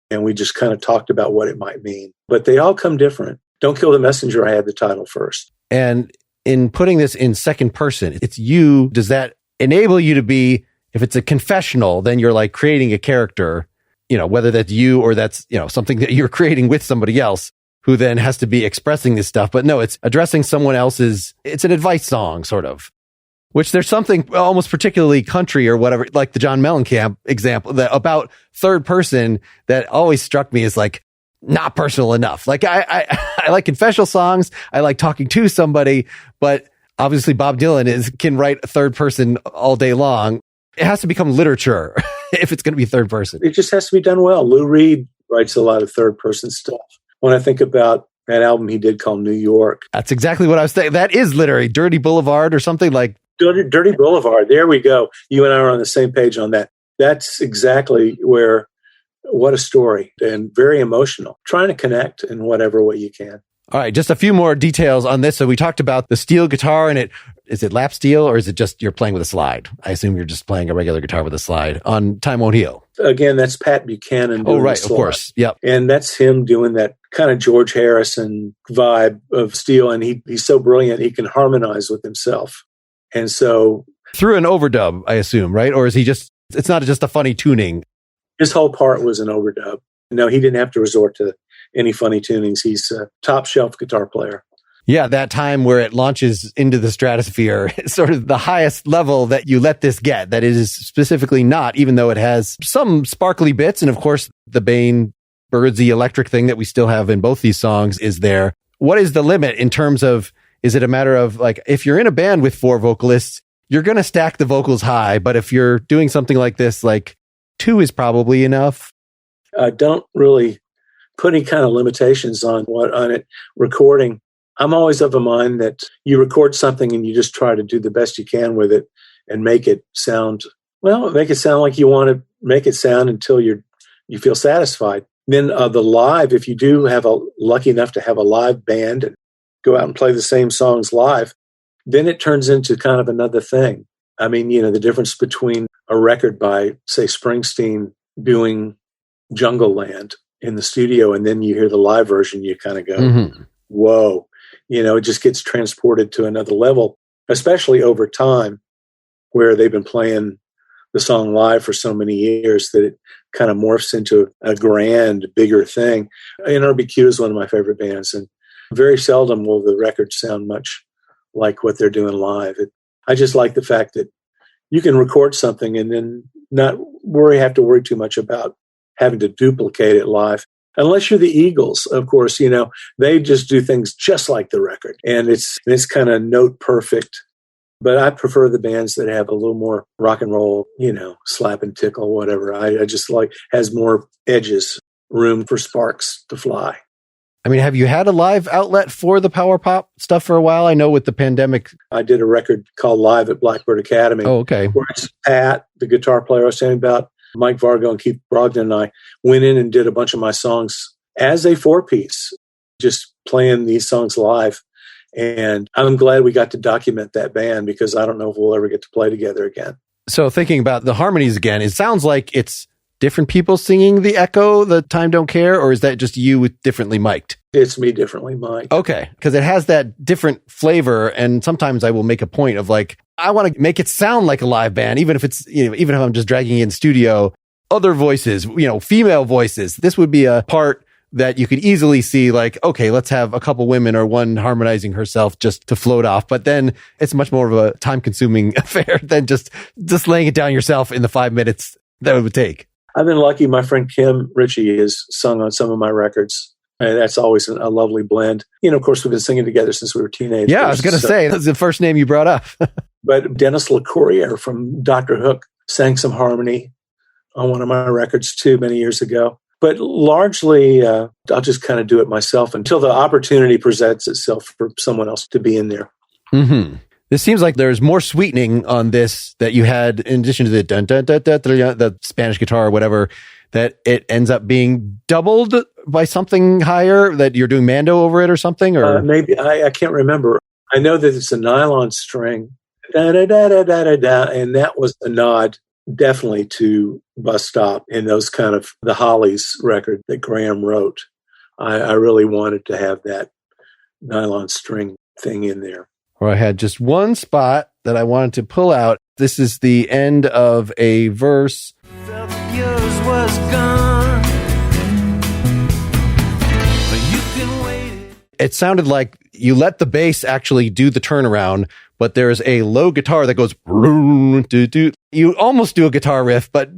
And we just kind of talked about what it might mean. But they all come different. Don't Kill the Messenger, I had the title first. And in putting this in second person, it's you. Does that enable you to be, if it's a confessional, then you're like creating a character, whether that's you or that's, something that you're creating with somebody else who then has to be expressing this stuff. But no, it's addressing someone else's, it's an advice song, sort of. Which there's something almost particularly country or whatever, like the John Mellencamp example, that about third person that always struck me as like not personal enough. Like I like confessional songs. I like talking to somebody, but obviously Bob Dylan can write a third person all day long. It has to become literature if it's going to be third person. It just has to be done well. Lou Reed writes a lot of third person stuff. When I think about that album he did called New York. That's exactly what I was saying. That is literary. Dirty Boulevard or something like. Dirty Boulevard. There we go. You and I are on the same page on that. That's exactly what a story, and very emotional. Trying to connect in whatever way you can. All right, just a few more details on this. So we talked about the steel guitar, and is it lap steel or is it just you're playing with a slide? I assume you're just playing a regular guitar with a slide on Time Won't Heal. Again, that's Pat Buchanan. Oh, right, of course. Yep. And that's him doing that kind of George Harrison vibe of steel, and he's so brilliant, he can harmonize with himself. And so through an overdub, I assume, right? Or is he it's not just a funny tuning? His whole part was an overdub. No, he didn't have to resort to any funny tunings. He's a top shelf guitar player. Yeah, that time where it launches into the stratosphere, is sort of the highest level that you let this get, that it is specifically not, even though it has some sparkly bits. And of course, the Bain birdsy electric thing that we still have in both these songs is there. What is the limit in terms of, is it a matter of like, if you're in a band with 4 vocalists, you're going to stack the vocals high. But if you're doing something like this, like 2 is probably enough. I don't really put any kind of limitations on it. Recording, I'm always of a mind that you record something and you just try to do the best you can with it and make it sound like you want to make it sound until you feel satisfied. Then the live, if you do have lucky enough to have a live band and go out and play the same songs live, then it turns into kind of another thing. I mean, the difference between a record by, say, Springsteen doing Jungle Land in the studio, and then you hear the live version, you kind of go, whoa, it just gets transported to another level, especially over time where they've been playing the song live for so many years that it kind of morphs into a grand, bigger thing. NRBQ is one of my favorite bands, and very seldom will the records sound much like what they're doing live. I just like the fact that you can record something and then not have to worry too much about having to duplicate it live. Unless you're the Eagles, of course, they just do things just like the record. And it's kind of note perfect. But I prefer the bands that have a little more rock and roll, slap and tickle, whatever. I just has more edges, room for sparks to fly. I mean, have you had a live outlet for the power pop stuff for a while? I know with the pandemic. I did a record called Live at Blackbird Academy. Oh, okay. Where it's Pat, the guitar player I was saying about, Mike Vargo and Keith Brogdon and I went in and did a bunch of my songs as a 4-piece, just playing these songs live. And I'm glad we got to document that band because I don't know if we'll ever get to play together again. So thinking about the harmonies again, it sounds like it's different people singing the echo, the Time Don't Care, or is that just you with differently mic'd? It's me differently mic'd. Okay, because it has that different flavor, and sometimes I will make a point of I want to make it sound like a live band, even if it's, even if I'm just dragging in studio, other voices, female voices. This would be a part that you could easily see okay, let's have a couple women or one harmonizing herself just to float off. But then it's much more of a time consuming affair than just laying it down yourself in the 5 minutes that it would take. I've been lucky. My friend Kim Ritchie has sung on some of my records. And that's always a lovely blend. Of course, we've been singing together since we were teenagers. Yeah, I was going to say, that's the first name you brought up. But Dennis LeCourrier from Dr. Hook sang some harmony on one of my records too many years ago. But largely, I'll just kind of do it myself until the opportunity presents itself for someone else to be in there. Mm-hmm. This seems like there's more sweetening on this that you had in addition to the dun, dun, dun, dun, dun, dun, the Spanish guitar or whatever, that it ends up being doubled by something higher, that you're doing Mando over it or something? Or maybe, I can't remember. I know that it's a nylon string, da, da, da, da, da, da, da, and that was a nod definitely to Bus Stop and those kind of the Hollies record that Graham wrote. I really wanted to have that nylon string thing in there. Or I had just one spot that I wanted to pull out. This is the end of a verse. Felt yours was gone, but you can wait. It sounded like you let the bass actually do the turnaround, but there's a low guitar that goes, you almost do a guitar riff, but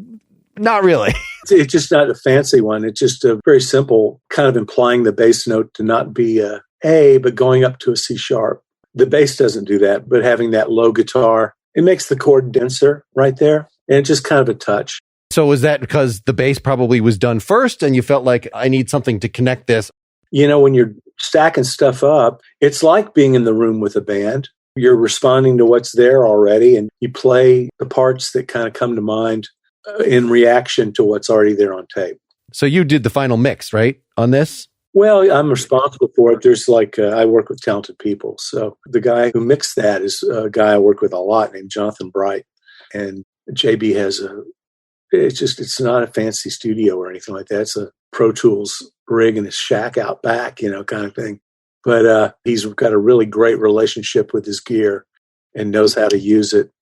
not really. It's just not a fancy one. It's just a very simple kind of implying the bass note to not be a A, but going up to a C sharp. The bass doesn't do that, but having that low guitar, it makes the chord denser right there. And it's just kind of a touch. So was that because the bass probably was done first and you felt like I need something to connect this? When you're stacking stuff up, it's like being in the room with a band. You're responding to what's there already, and you play the parts that kind of come to mind in reaction to what's already there on tape. So you did the final mix, right, on this? Well, I'm responsible for it. There's I work with talented people. So the guy who mixed that is a guy I work with a lot named Jonathan Bright. And JB has it's not a fancy studio or anything like that. It's a Pro Tools rig in his shack out back, kind of thing. But he's got a really great relationship with his gear and knows how to use it.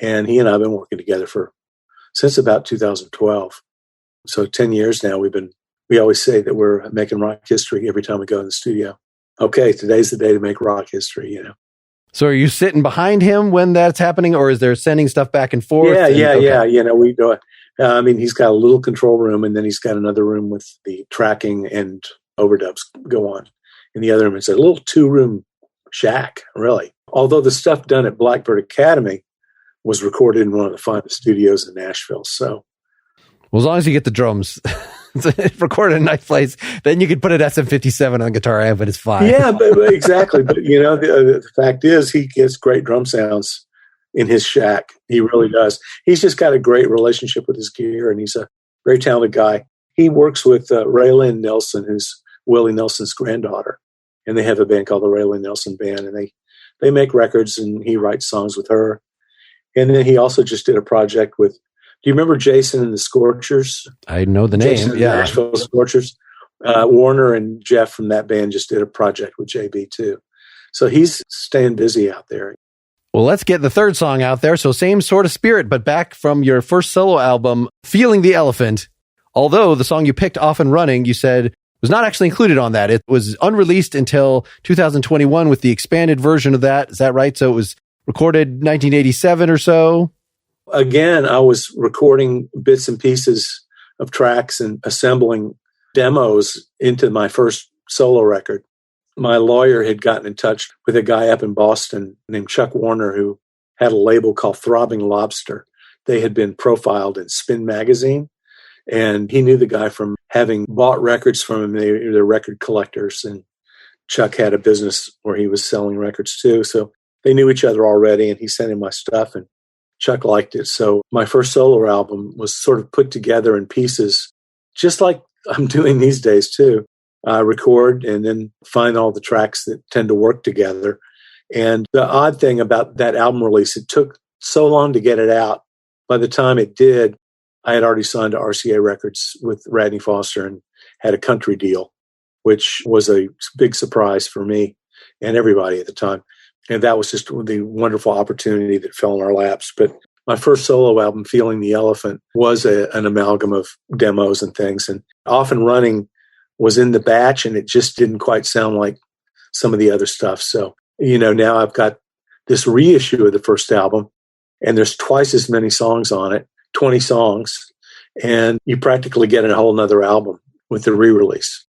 And he and I have been working together since about 2012. So 10 years now. We always say that we're making rock history every time we go in the studio. Okay, today's the day to make rock history, So are you sitting behind him when that's happening, or is there sending stuff back and forth? Yeah. We do. He's got a little control room, and then he's got another room with the tracking and overdubs go on. In the other room, it's a little 2-room shack, really. Although the stuff done at Blackbird Academy was recorded in one of the finest studios in Nashville. So, well, as long as you get the drums recorded in a nice place, then you could put an SM57 on a guitar amp and it's fine. Yeah, but exactly. But the fact is, he gets great drum sounds in his shack. He really does. He's just got a great relationship with his gear, and he's a very talented guy. He works with Raylyn Nelson, who's Willie Nelson's granddaughter, and they have a band called the Raylyn Nelson Band, and they make records, and he writes songs with her. And then he also just did a project with, do you remember Jason and the Scorchers? I know the name, yeah. Nashville Scorchers. Warner and Jeff from that band just did a project with JB too. So he's staying busy out there. Well, let's get the third song out there. So same sort of spirit, but back from your first solo album, Feeling the Elephant. Although the song you picked, Off and Running, you said was not actually included on that. It was unreleased until 2021 with the expanded version of that. Is that right? So it was recorded 1987 or so? Again, I was recording bits and pieces of tracks and assembling demos into my first solo record. My lawyer had gotten in touch with a guy up in Boston named Chuck Warner, who had a label called Throbbing Lobster. They had been profiled in Spin magazine, and he knew the guy from having bought records from him. They're record collectors, and Chuck had a business where he was selling records too. So they knew each other already, and he sent him my stuff, and Chuck liked it. So my first solo album was sort of put together in pieces, just like I'm doing these days too. I record and then find all the tracks that tend to work together. And the odd thing about that album release, it took so long to get it out. By the time it did, I had already signed to RCA Records with Radney Foster and had a country deal, which was a big surprise for me and everybody at the time. And that was just the wonderful opportunity that fell in our laps. But my first solo album, Feeling the Elephant, was an amalgam of demos and things. And Off and Running was in the batch, and it just didn't quite sound like some of the other stuff. So, now I've got this reissue of the first album, and there's twice as many songs on it, 20 songs, and you practically get a whole nother album with the re-release.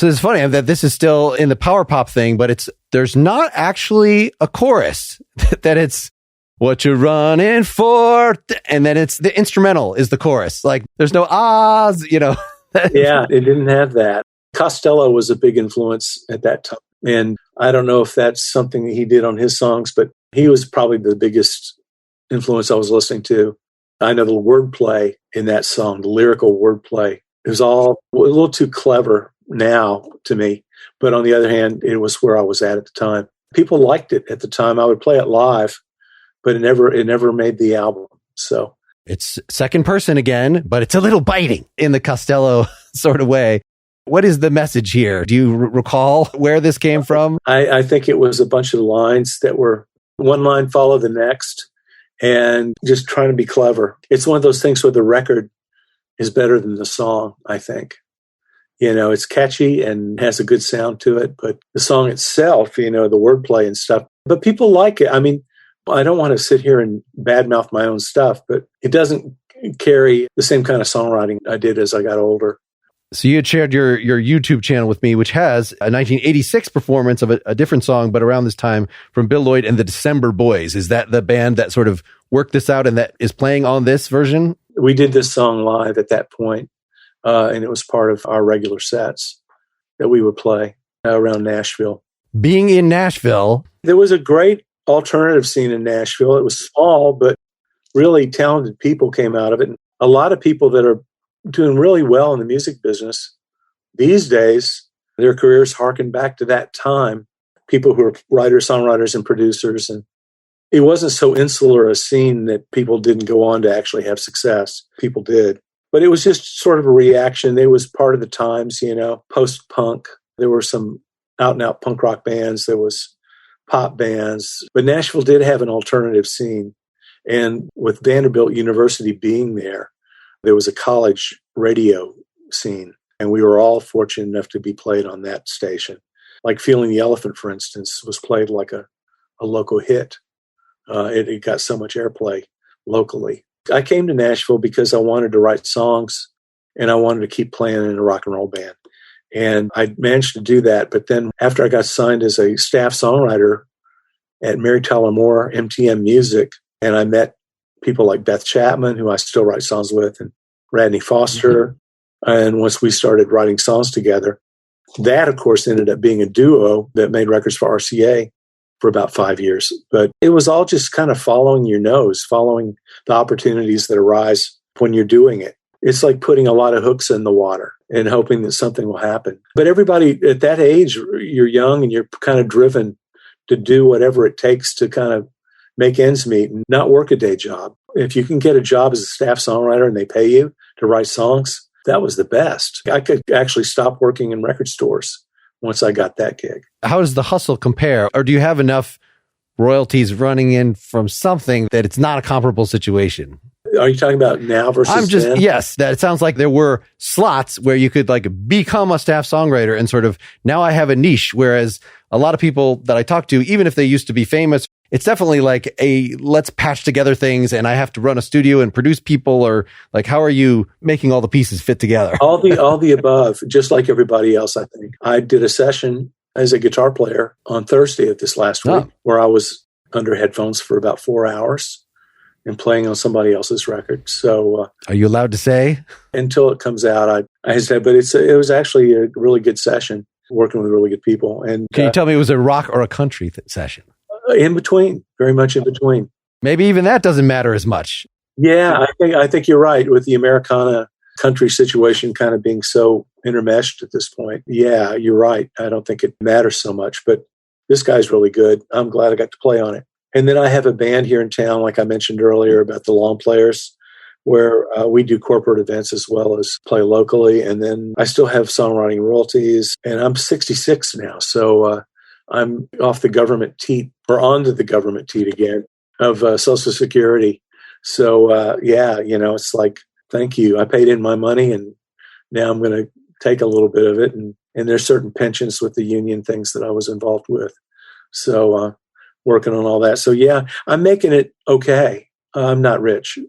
So it's funny that this is still in the power pop thing, but there's not actually a chorus that it's what you're running for. And then it's the instrumental is the chorus. Like there's no ahs, Yeah, it didn't have that. Costello was a big influence at that time. And I don't know if that's something that he did on his songs, but he was probably the biggest influence I was listening to. I know the wordplay in that song, the lyrical wordplay, it was all a little too clever now to me. But on the other hand, it was where I was at the time. People liked it at the time. I would play it live, but it never made the album. So it's second person again, but it's a little biting in the Costello sort of way. What is the message here? Do you recall where this came from? I think it was a bunch of lines that were one line follow the next and just trying to be clever. It's one of those things where the record is better than the song, I think. It's catchy and has a good sound to it, but the song itself, the wordplay and stuff, but people like it. I mean, I don't want to sit here and badmouth my own stuff, but it doesn't carry the same kind of songwriting I did as I got older. So you had shared your YouTube channel with me, which has a 1986 performance of a different song, but around this time from Bill Lloyd and the December Boys. Is that the band that sort of worked this out and that is playing on this version? We did this song live at that point, and it was part of our regular sets that we would play around Nashville. Being in Nashville, there was a great alternative scene in Nashville. It was small, but really talented people came out of it. And a lot of people that are doing really well in the music business these days, their careers harken back to that time. People who are writers, songwriters, and producers. And it wasn't so insular a scene that people didn't go on to actually have success. People did. But it was just sort of a reaction. It was part of the times, post-punk. There were some out-and-out punk rock bands. There was pop bands. But Nashville did have an alternative scene. And with Vanderbilt University being there was a college radio scene. And we were all fortunate enough to be played on that station. Like Feeling the Elephant, for instance, was played like a local hit. It got so much airplay locally. I came to Nashville because I wanted to write songs and I wanted to keep playing in a rock and roll band. And I managed to do that. But then after I got signed as a staff songwriter at Mary Tyler Moore, MTM Music, and I met people like Beth Chapman, who I still write songs with, and Radney Foster. And once we started writing songs together, that, of course, ended up being a duo that made records for RCA for about 5 years. But it was all just kind of following your nose, following the opportunities that arise when you're doing it. It's like putting a lot of hooks in the water and hoping that something will happen. But everybody at that age, you're young and you're kind of driven to do whatever it takes to kind of make ends meet and not work a day job. If you can get a job as a staff songwriter and they pay you to write songs, that was the best. I could actually stop working in record stores once I got that gig. How does the hustle compare? Or do you have enough royalties running in from something that it's not a comparable situation? Are you talking about now versus then? Yes, that it sounds like there were slots where you could become a staff songwriter and sort of, now I have a niche. Whereas a lot of people that I talk to, even if they used to be famous, it's definitely like let's patch together things and I have to run a studio and produce people, or how are you making all the pieces fit together? all the above, just like everybody else, I think. I did a session as a guitar player on Thursday of this last week where I was under headphones for about 4 hours and playing on somebody else's record. So, are you allowed to say? Until it comes out, I hesitate, but it was actually a really good session, working with really good people. And can you tell me it was a rock or a country session? In between, very much in between. Maybe even that doesn't matter as much. Yeah, I think you're right with the Americana country situation kind of being so intermeshed at this point. Yeah, you're right. I don't think it matters so much, but this guy's really good. I'm glad I got to play on it. And then I have a band here in town, like I mentioned earlier about the Lawn Players, where we do corporate events as well as play locally. And then I still have songwriting royalties, and I'm 66 now. So I'm off the government teat, or onto the government teat again, of Social Security. So, it's like, thank you. I paid in my money, and now I'm going to take a little bit of it. And there's certain pensions with the union things that I was involved with. So working on all that. So, yeah, I'm making it okay. I'm not rich,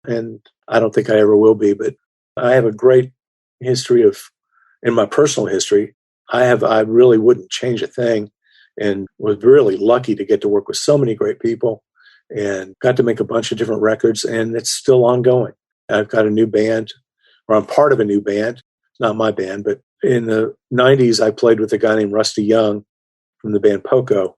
and I don't think I ever will be, but I have a great history in my personal history. I really wouldn't change a thing, and was really lucky to get to work with so many great people and got to make a bunch of different records, and it's still ongoing. I've got a new band, or I'm part of a new band, not my band, but in the 90s, I played with a guy named Rusty Young from the band Poco,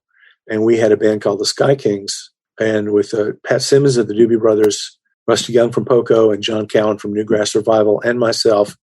and we had a band called the Sky Kings, and with Pat Simmons of the Doobie Brothers, Rusty Young from Poco, and John Cowan from Newgrass Revival, and myself.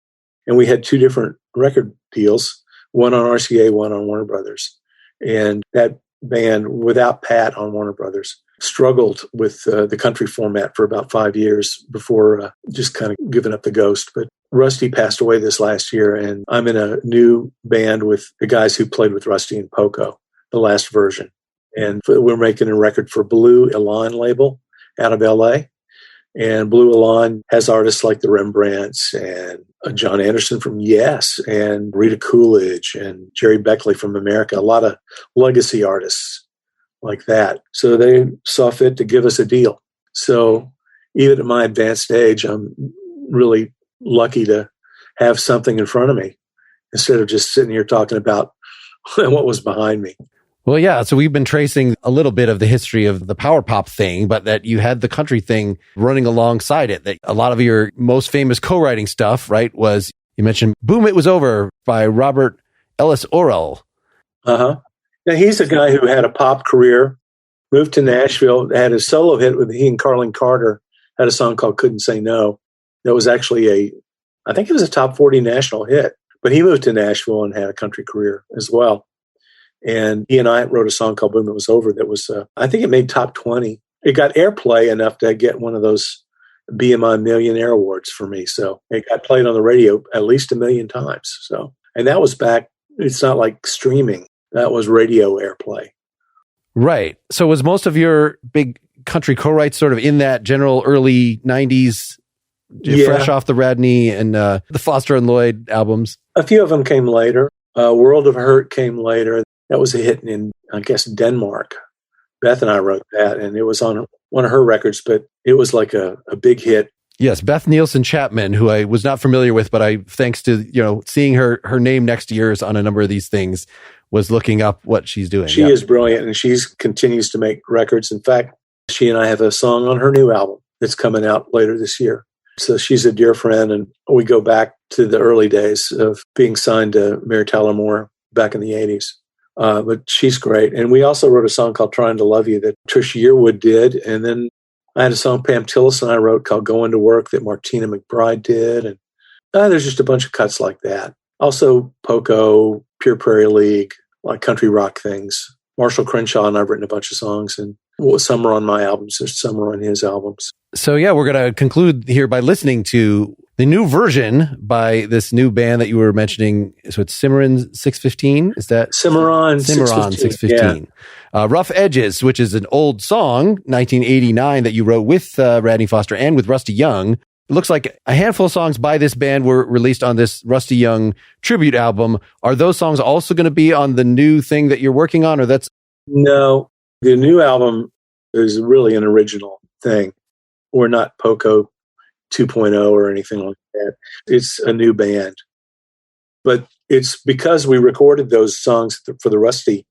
And we had 2 different record deals, one on RCA, one on Warner Brothers. And that band, without Pat on Warner Brothers, struggled with the country format for about 5 years before just kind of giving up the ghost. But Rusty passed away this last year, and I'm in a new band with the guys who played with Rusty and Poco, the last version. And we're making a record for Blue Elan label out of LA. And Blue Elan has artists like the Rembrandts and John Anderson from Yes and Rita Coolidge and Jerry Beckley from America, a lot of legacy artists like that. So they saw fit to give us a deal. So even at my advanced age, I'm really lucky to have something in front of me instead of just sitting here talking about what was behind me. Well, yeah. So we've been tracing a little bit of the history of the power pop thing, but that you had the country thing running alongside it. That a lot of your most famous co-writing stuff, right, was, you mentioned Boom It Was Over by Robert Ellis Orrell. Uh-huh. Now, he's a guy who had a pop career, moved to Nashville, had a solo hit with he and Carlin Carter, had a song called Couldn't Say No. That was actually I think it was a top 40 national hit, but he moved to Nashville and had a country career as well. And he and I wrote a song called Boom It Was Over that was, I think it made top 20. It got airplay enough to get one of those BMI Millionaire Awards for me. So it got played on the radio at least 1 million times. So, and that was back, it's not like streaming. That was radio airplay. Right. So was most of your big country co-writes sort of in that general early 90s, fresh off the Radney and the Foster and Lloyd albums? A few of them came later. World of Hurt came later. That was a hit in, I guess, Denmark. Beth and I wrote that, and it was on one of her records, but it was like a big hit. Yes, Beth Nielsen Chapman, who I was not familiar with, but thanks to seeing her name next to yours on a number of these things, was looking up what she's doing. She is brilliant, and she continues to make records. In fact, she and I have a song on her new album that's coming out later this year. So she's a dear friend, and we go back to the early days of being signed to Mary Tyler Moore back in the 80s. But she's great. And we also wrote a song called Trying to Love You that Trisha Yearwood did. And then I had a song Pam Tillis and I wrote called Going to Work that Martina McBride did. And there's just a bunch of cuts like that. Also Poco, Pure Prairie League, like country rock things. Marshall Crenshaw and I've written a bunch of songs, and some are on my albums, there's some are on his albums. So yeah, we're going to conclude here by listening to the new version by this new band that you were mentioning. So it's Cimarron 615. Is that Cimarron 615? Yeah. Rough Edges, which is an old song, 1989, that you wrote with Radney Foster and with Rusty Young. It looks like a handful of songs by this band were released on this Rusty Young tribute album. Are those songs also going to be on the new thing that you're working on, or that's? No, the new album is really an original thing. We're not Poco 2.0 or anything like that. It's a new band. But it's because we recorded those songs for the Rusty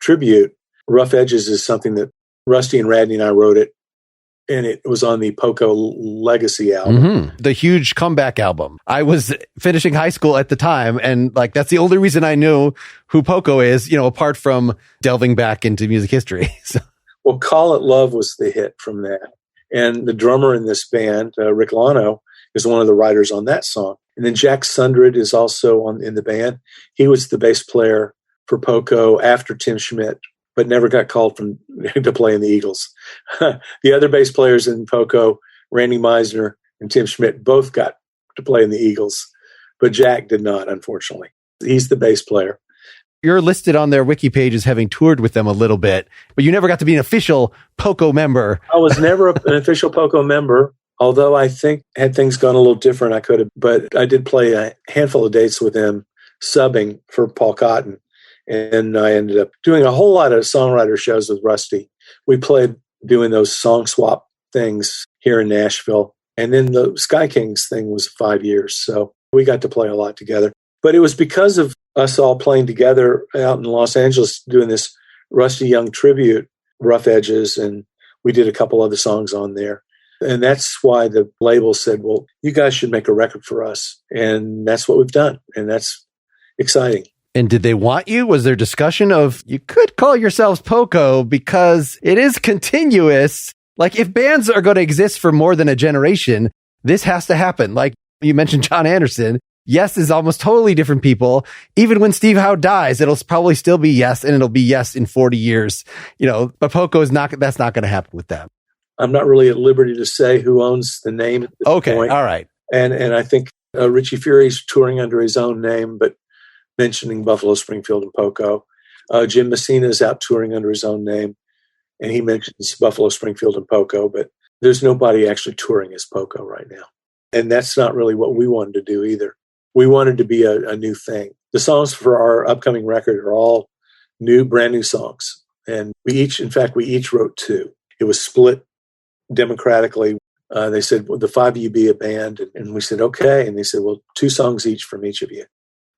tribute. Rough Edges is something that Rusty and Radney and I wrote it, and it was on the Poco Legacy album. Mm-hmm. The huge comeback album. I was finishing high school at the time, and that's the only reason I knew who Poco is, apart from delving back into music history. So. Well, Call It Love was the hit from that. And the drummer in this band, Rick Lano, is one of the writers on that song. And then Jack Sundred is also in the band. He was the bass player for Poco after Tim Schmidt, but never got called to play in the Eagles. The other bass players in Poco, Randy Meisner and Tim Schmidt, both got to play in the Eagles, but Jack did not, unfortunately. He's the bass player. You're listed on their wiki page as having toured with them a little bit, but you never got to be an official Poco member. I was never an official Poco member, although I think had things gone a little different, I could have. But I did play a handful of dates with them, subbing for Paul Cotton. And I ended up doing a whole lot of songwriter shows with Rusty. We played doing those song swap things here in Nashville. And then the Sky Kings thing was 5 years. So we got to play a lot together. But it was because of us all playing together out in Los Angeles doing this Rusty Young tribute, Rough Edges, and we did a couple other songs on there. And that's why the label said, well, you guys should make a record for us. And that's what we've done. And that's exciting. And did they want you? Was there discussion of, you could call yourselves Poco because it is continuous? Like, if bands are going to exist for more than a generation, this has to happen. Like you mentioned John Anderson. Yes is almost totally different people. Even when Steve Howe dies, it'll probably still be Yes, and it'll be Yes in 40 years. But Poco is not, that's not going to happen with them. I'm not really at liberty to say who owns the name at this point. All right. And I think Richie Fury's touring under his own name, but mentioning Buffalo Springfield and Poco. Jim Messina is out touring under his own name, and he mentions Buffalo Springfield and Poco, but there's nobody actually touring as Poco right now. And that's not really what we wanted to do either. We wanted to be a new thing. The songs for our upcoming record are all brand new songs. And we each wrote 2. It was split democratically. They said, well, the 5 of you be a band. And we said, okay. And they said, well, 2 songs each from each of you.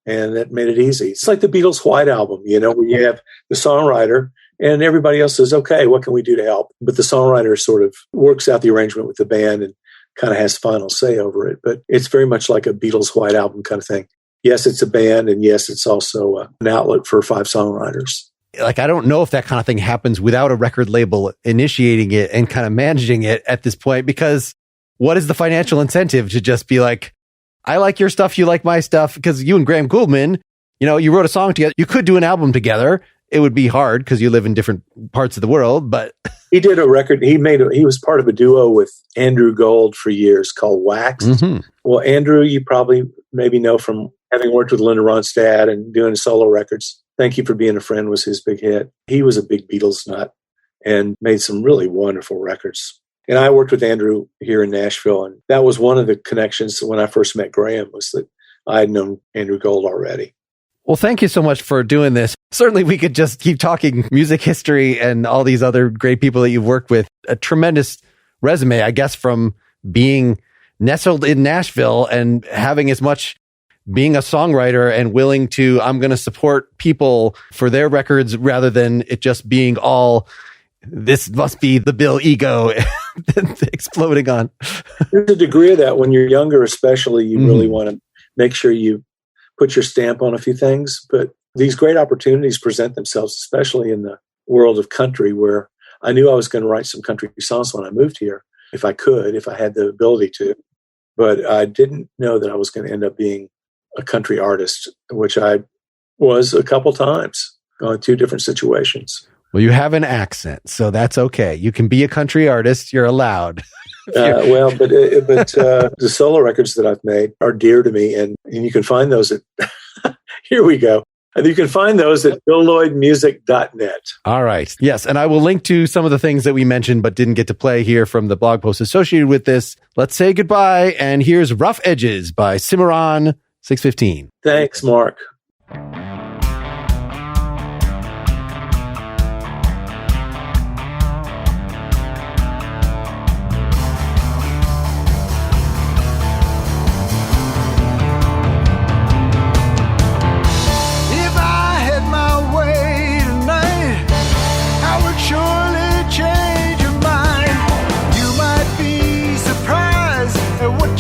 And that made it easy. It's like the Beatles' White Album, where you have the songwriter and everybody else says, okay, what can we do to help? But the songwriter sort of works out the arrangement with the band and kind of has final say over it. But it's very much like a Beatles' White Album kind of thing. Yes, it's a band, and yes, it's also an outlet for 5 songwriters. Like, I don't know if that kind of thing happens without a record label initiating it and kind of managing it at this point, because what is the financial incentive to just be like, I like your stuff, you like my stuff? Because you and Graham Gouldman, you wrote a song together. You could do an album together. It would be hard because you live in different parts of the world, but he did a record. He was part of a duo with Andrew Gold for years called Wax. Mm-hmm. Well, Andrew, you probably maybe know from having worked with Linda Ronstadt and doing solo records. Thank You for Being a Friend was his big hit. He was a big Beatles nut and made some really wonderful records. And I worked with Andrew here in Nashville, and that was one of the connections when I first met Graham, was that I had known Andrew Gold already. Well, thank you so much for doing this. Certainly, we could just keep talking music history and all these other great people that you've worked with. A tremendous resume, I guess, from being nestled in Nashville and having as much being a songwriter and willing to, I'm going to support people for their records rather than it just being all, this must be the Bill ego exploding on. There's a degree of that when you're younger, especially. You really want to make sure you put your stamp on a few things. But these great opportunities present themselves, especially in the world of country, where I knew I was going to write some country songs when I moved here, if I had the ability to. But I didn't know that I was going to end up being a country artist, which I was a couple times on 2 different situations. Well, you have an accent, so that's okay. You can be a country artist. You're allowed. But the solo records that I've made are dear to me, and you can find those at, here we go. And you can find those at billlloydmusic.net. All right. Yes. And I will link to some of the things that we mentioned but didn't get to play here from the blog post associated with this. Let's say goodbye. And here's Rough Edges by Cimarron 615. Thanks, Mark.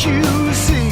You see,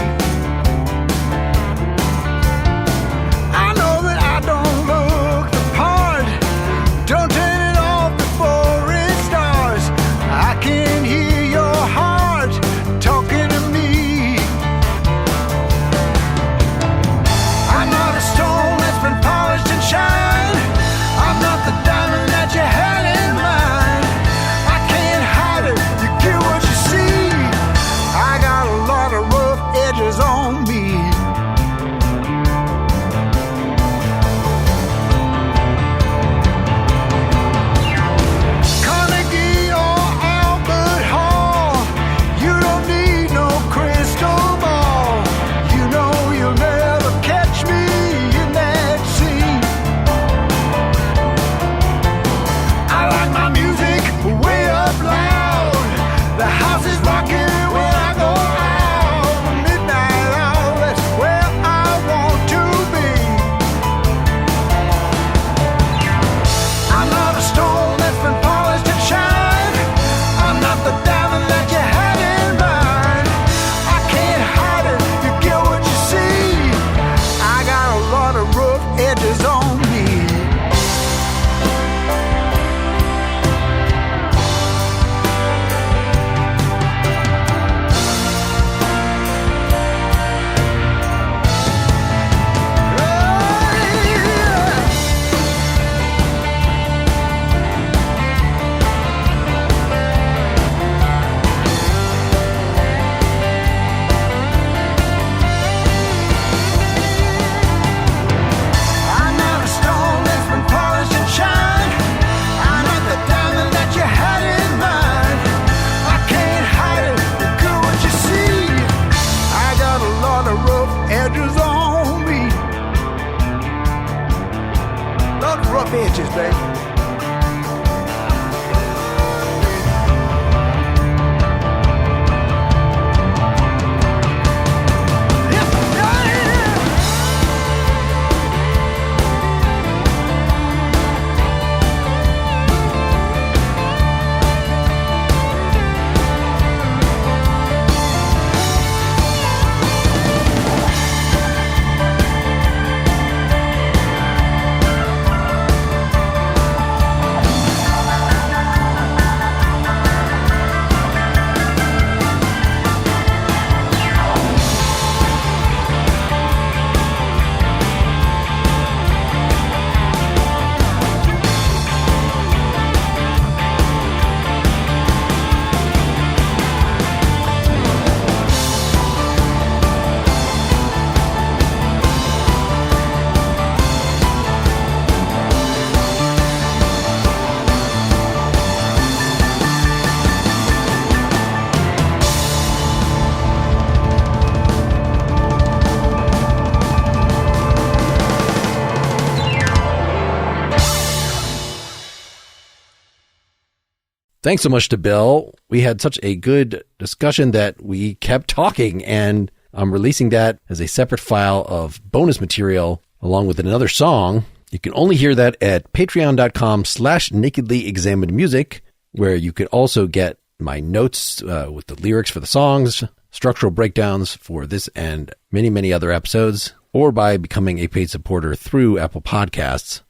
Thanks so much to Bill. We had such a good discussion that we kept talking, and I'm releasing that as a separate file of bonus material along with another song. You can only hear that at patreon.com/nakedlyexaminedmusic, where you could also get my notes with the lyrics for the songs, structural breakdowns for this and many, many other episodes, or by becoming a paid supporter through Apple Podcasts.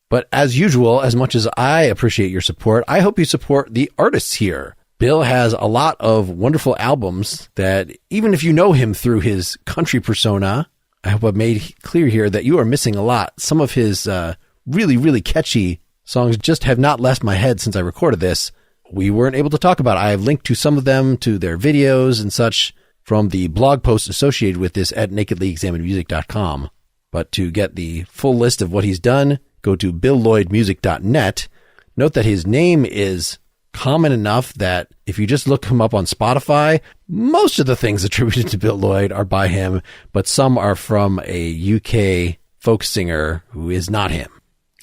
But as usual, as much as I appreciate your support, I hope you support the artists here. Bill has a lot of wonderful albums that, even if you know him through his country persona, I hope I've made clear here that you are missing a lot. Some of his really, really catchy songs just have not left my head since I recorded this. We weren't able to talk about it. I have linked to some of them, to their videos and such, from the blog post associated with this at nakedlyexaminedmusic.com. But to get the full list of what he's done, go to billlloydmusic.net. Note that his name is common enough that if you just look him up on Spotify, most of the things attributed to Bill Lloyd are by him, but some are from a UK folk singer who is not him.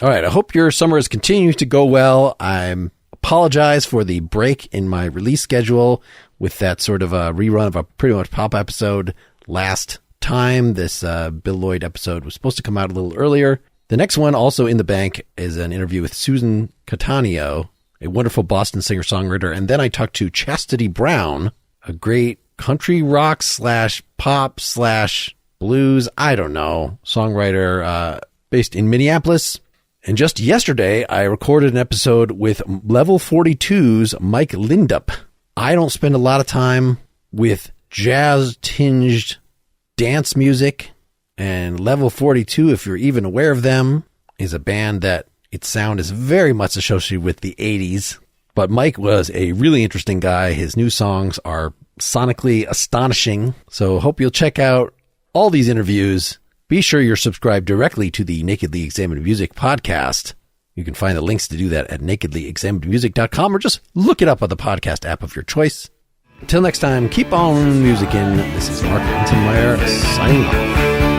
All right, I hope your summer is continuing to go well. I apologize for the break in my release schedule with that sort of a rerun of a Pretty Much Pop episode last time. This Bill Lloyd episode was supposed to come out a little earlier. The next one, also in the bank, is an interview with Susan Cattaneo, a wonderful Boston singer-songwriter. And then I talked to Chastity Brown, a great country rock / pop / blues, I don't know, songwriter based in Minneapolis. And just yesterday, I recorded an episode with Level 42's Mike Lindup. I don't spend a lot of time with jazz-tinged dance music, and Level 42, if you're even aware of them, is a band that its sound is very much associated with the 80s. But Mike was a really interesting guy. His new songs are sonically astonishing. So hope you'll check out all these interviews. Be sure you're subscribed directly to the Nakedly Examined Music podcast. You can find the links to do that at nakedlyexaminedmusic.com, or just look it up on the podcast app of your choice. Until next time, keep on musicking. This is Mark Lintonmeyer signing off.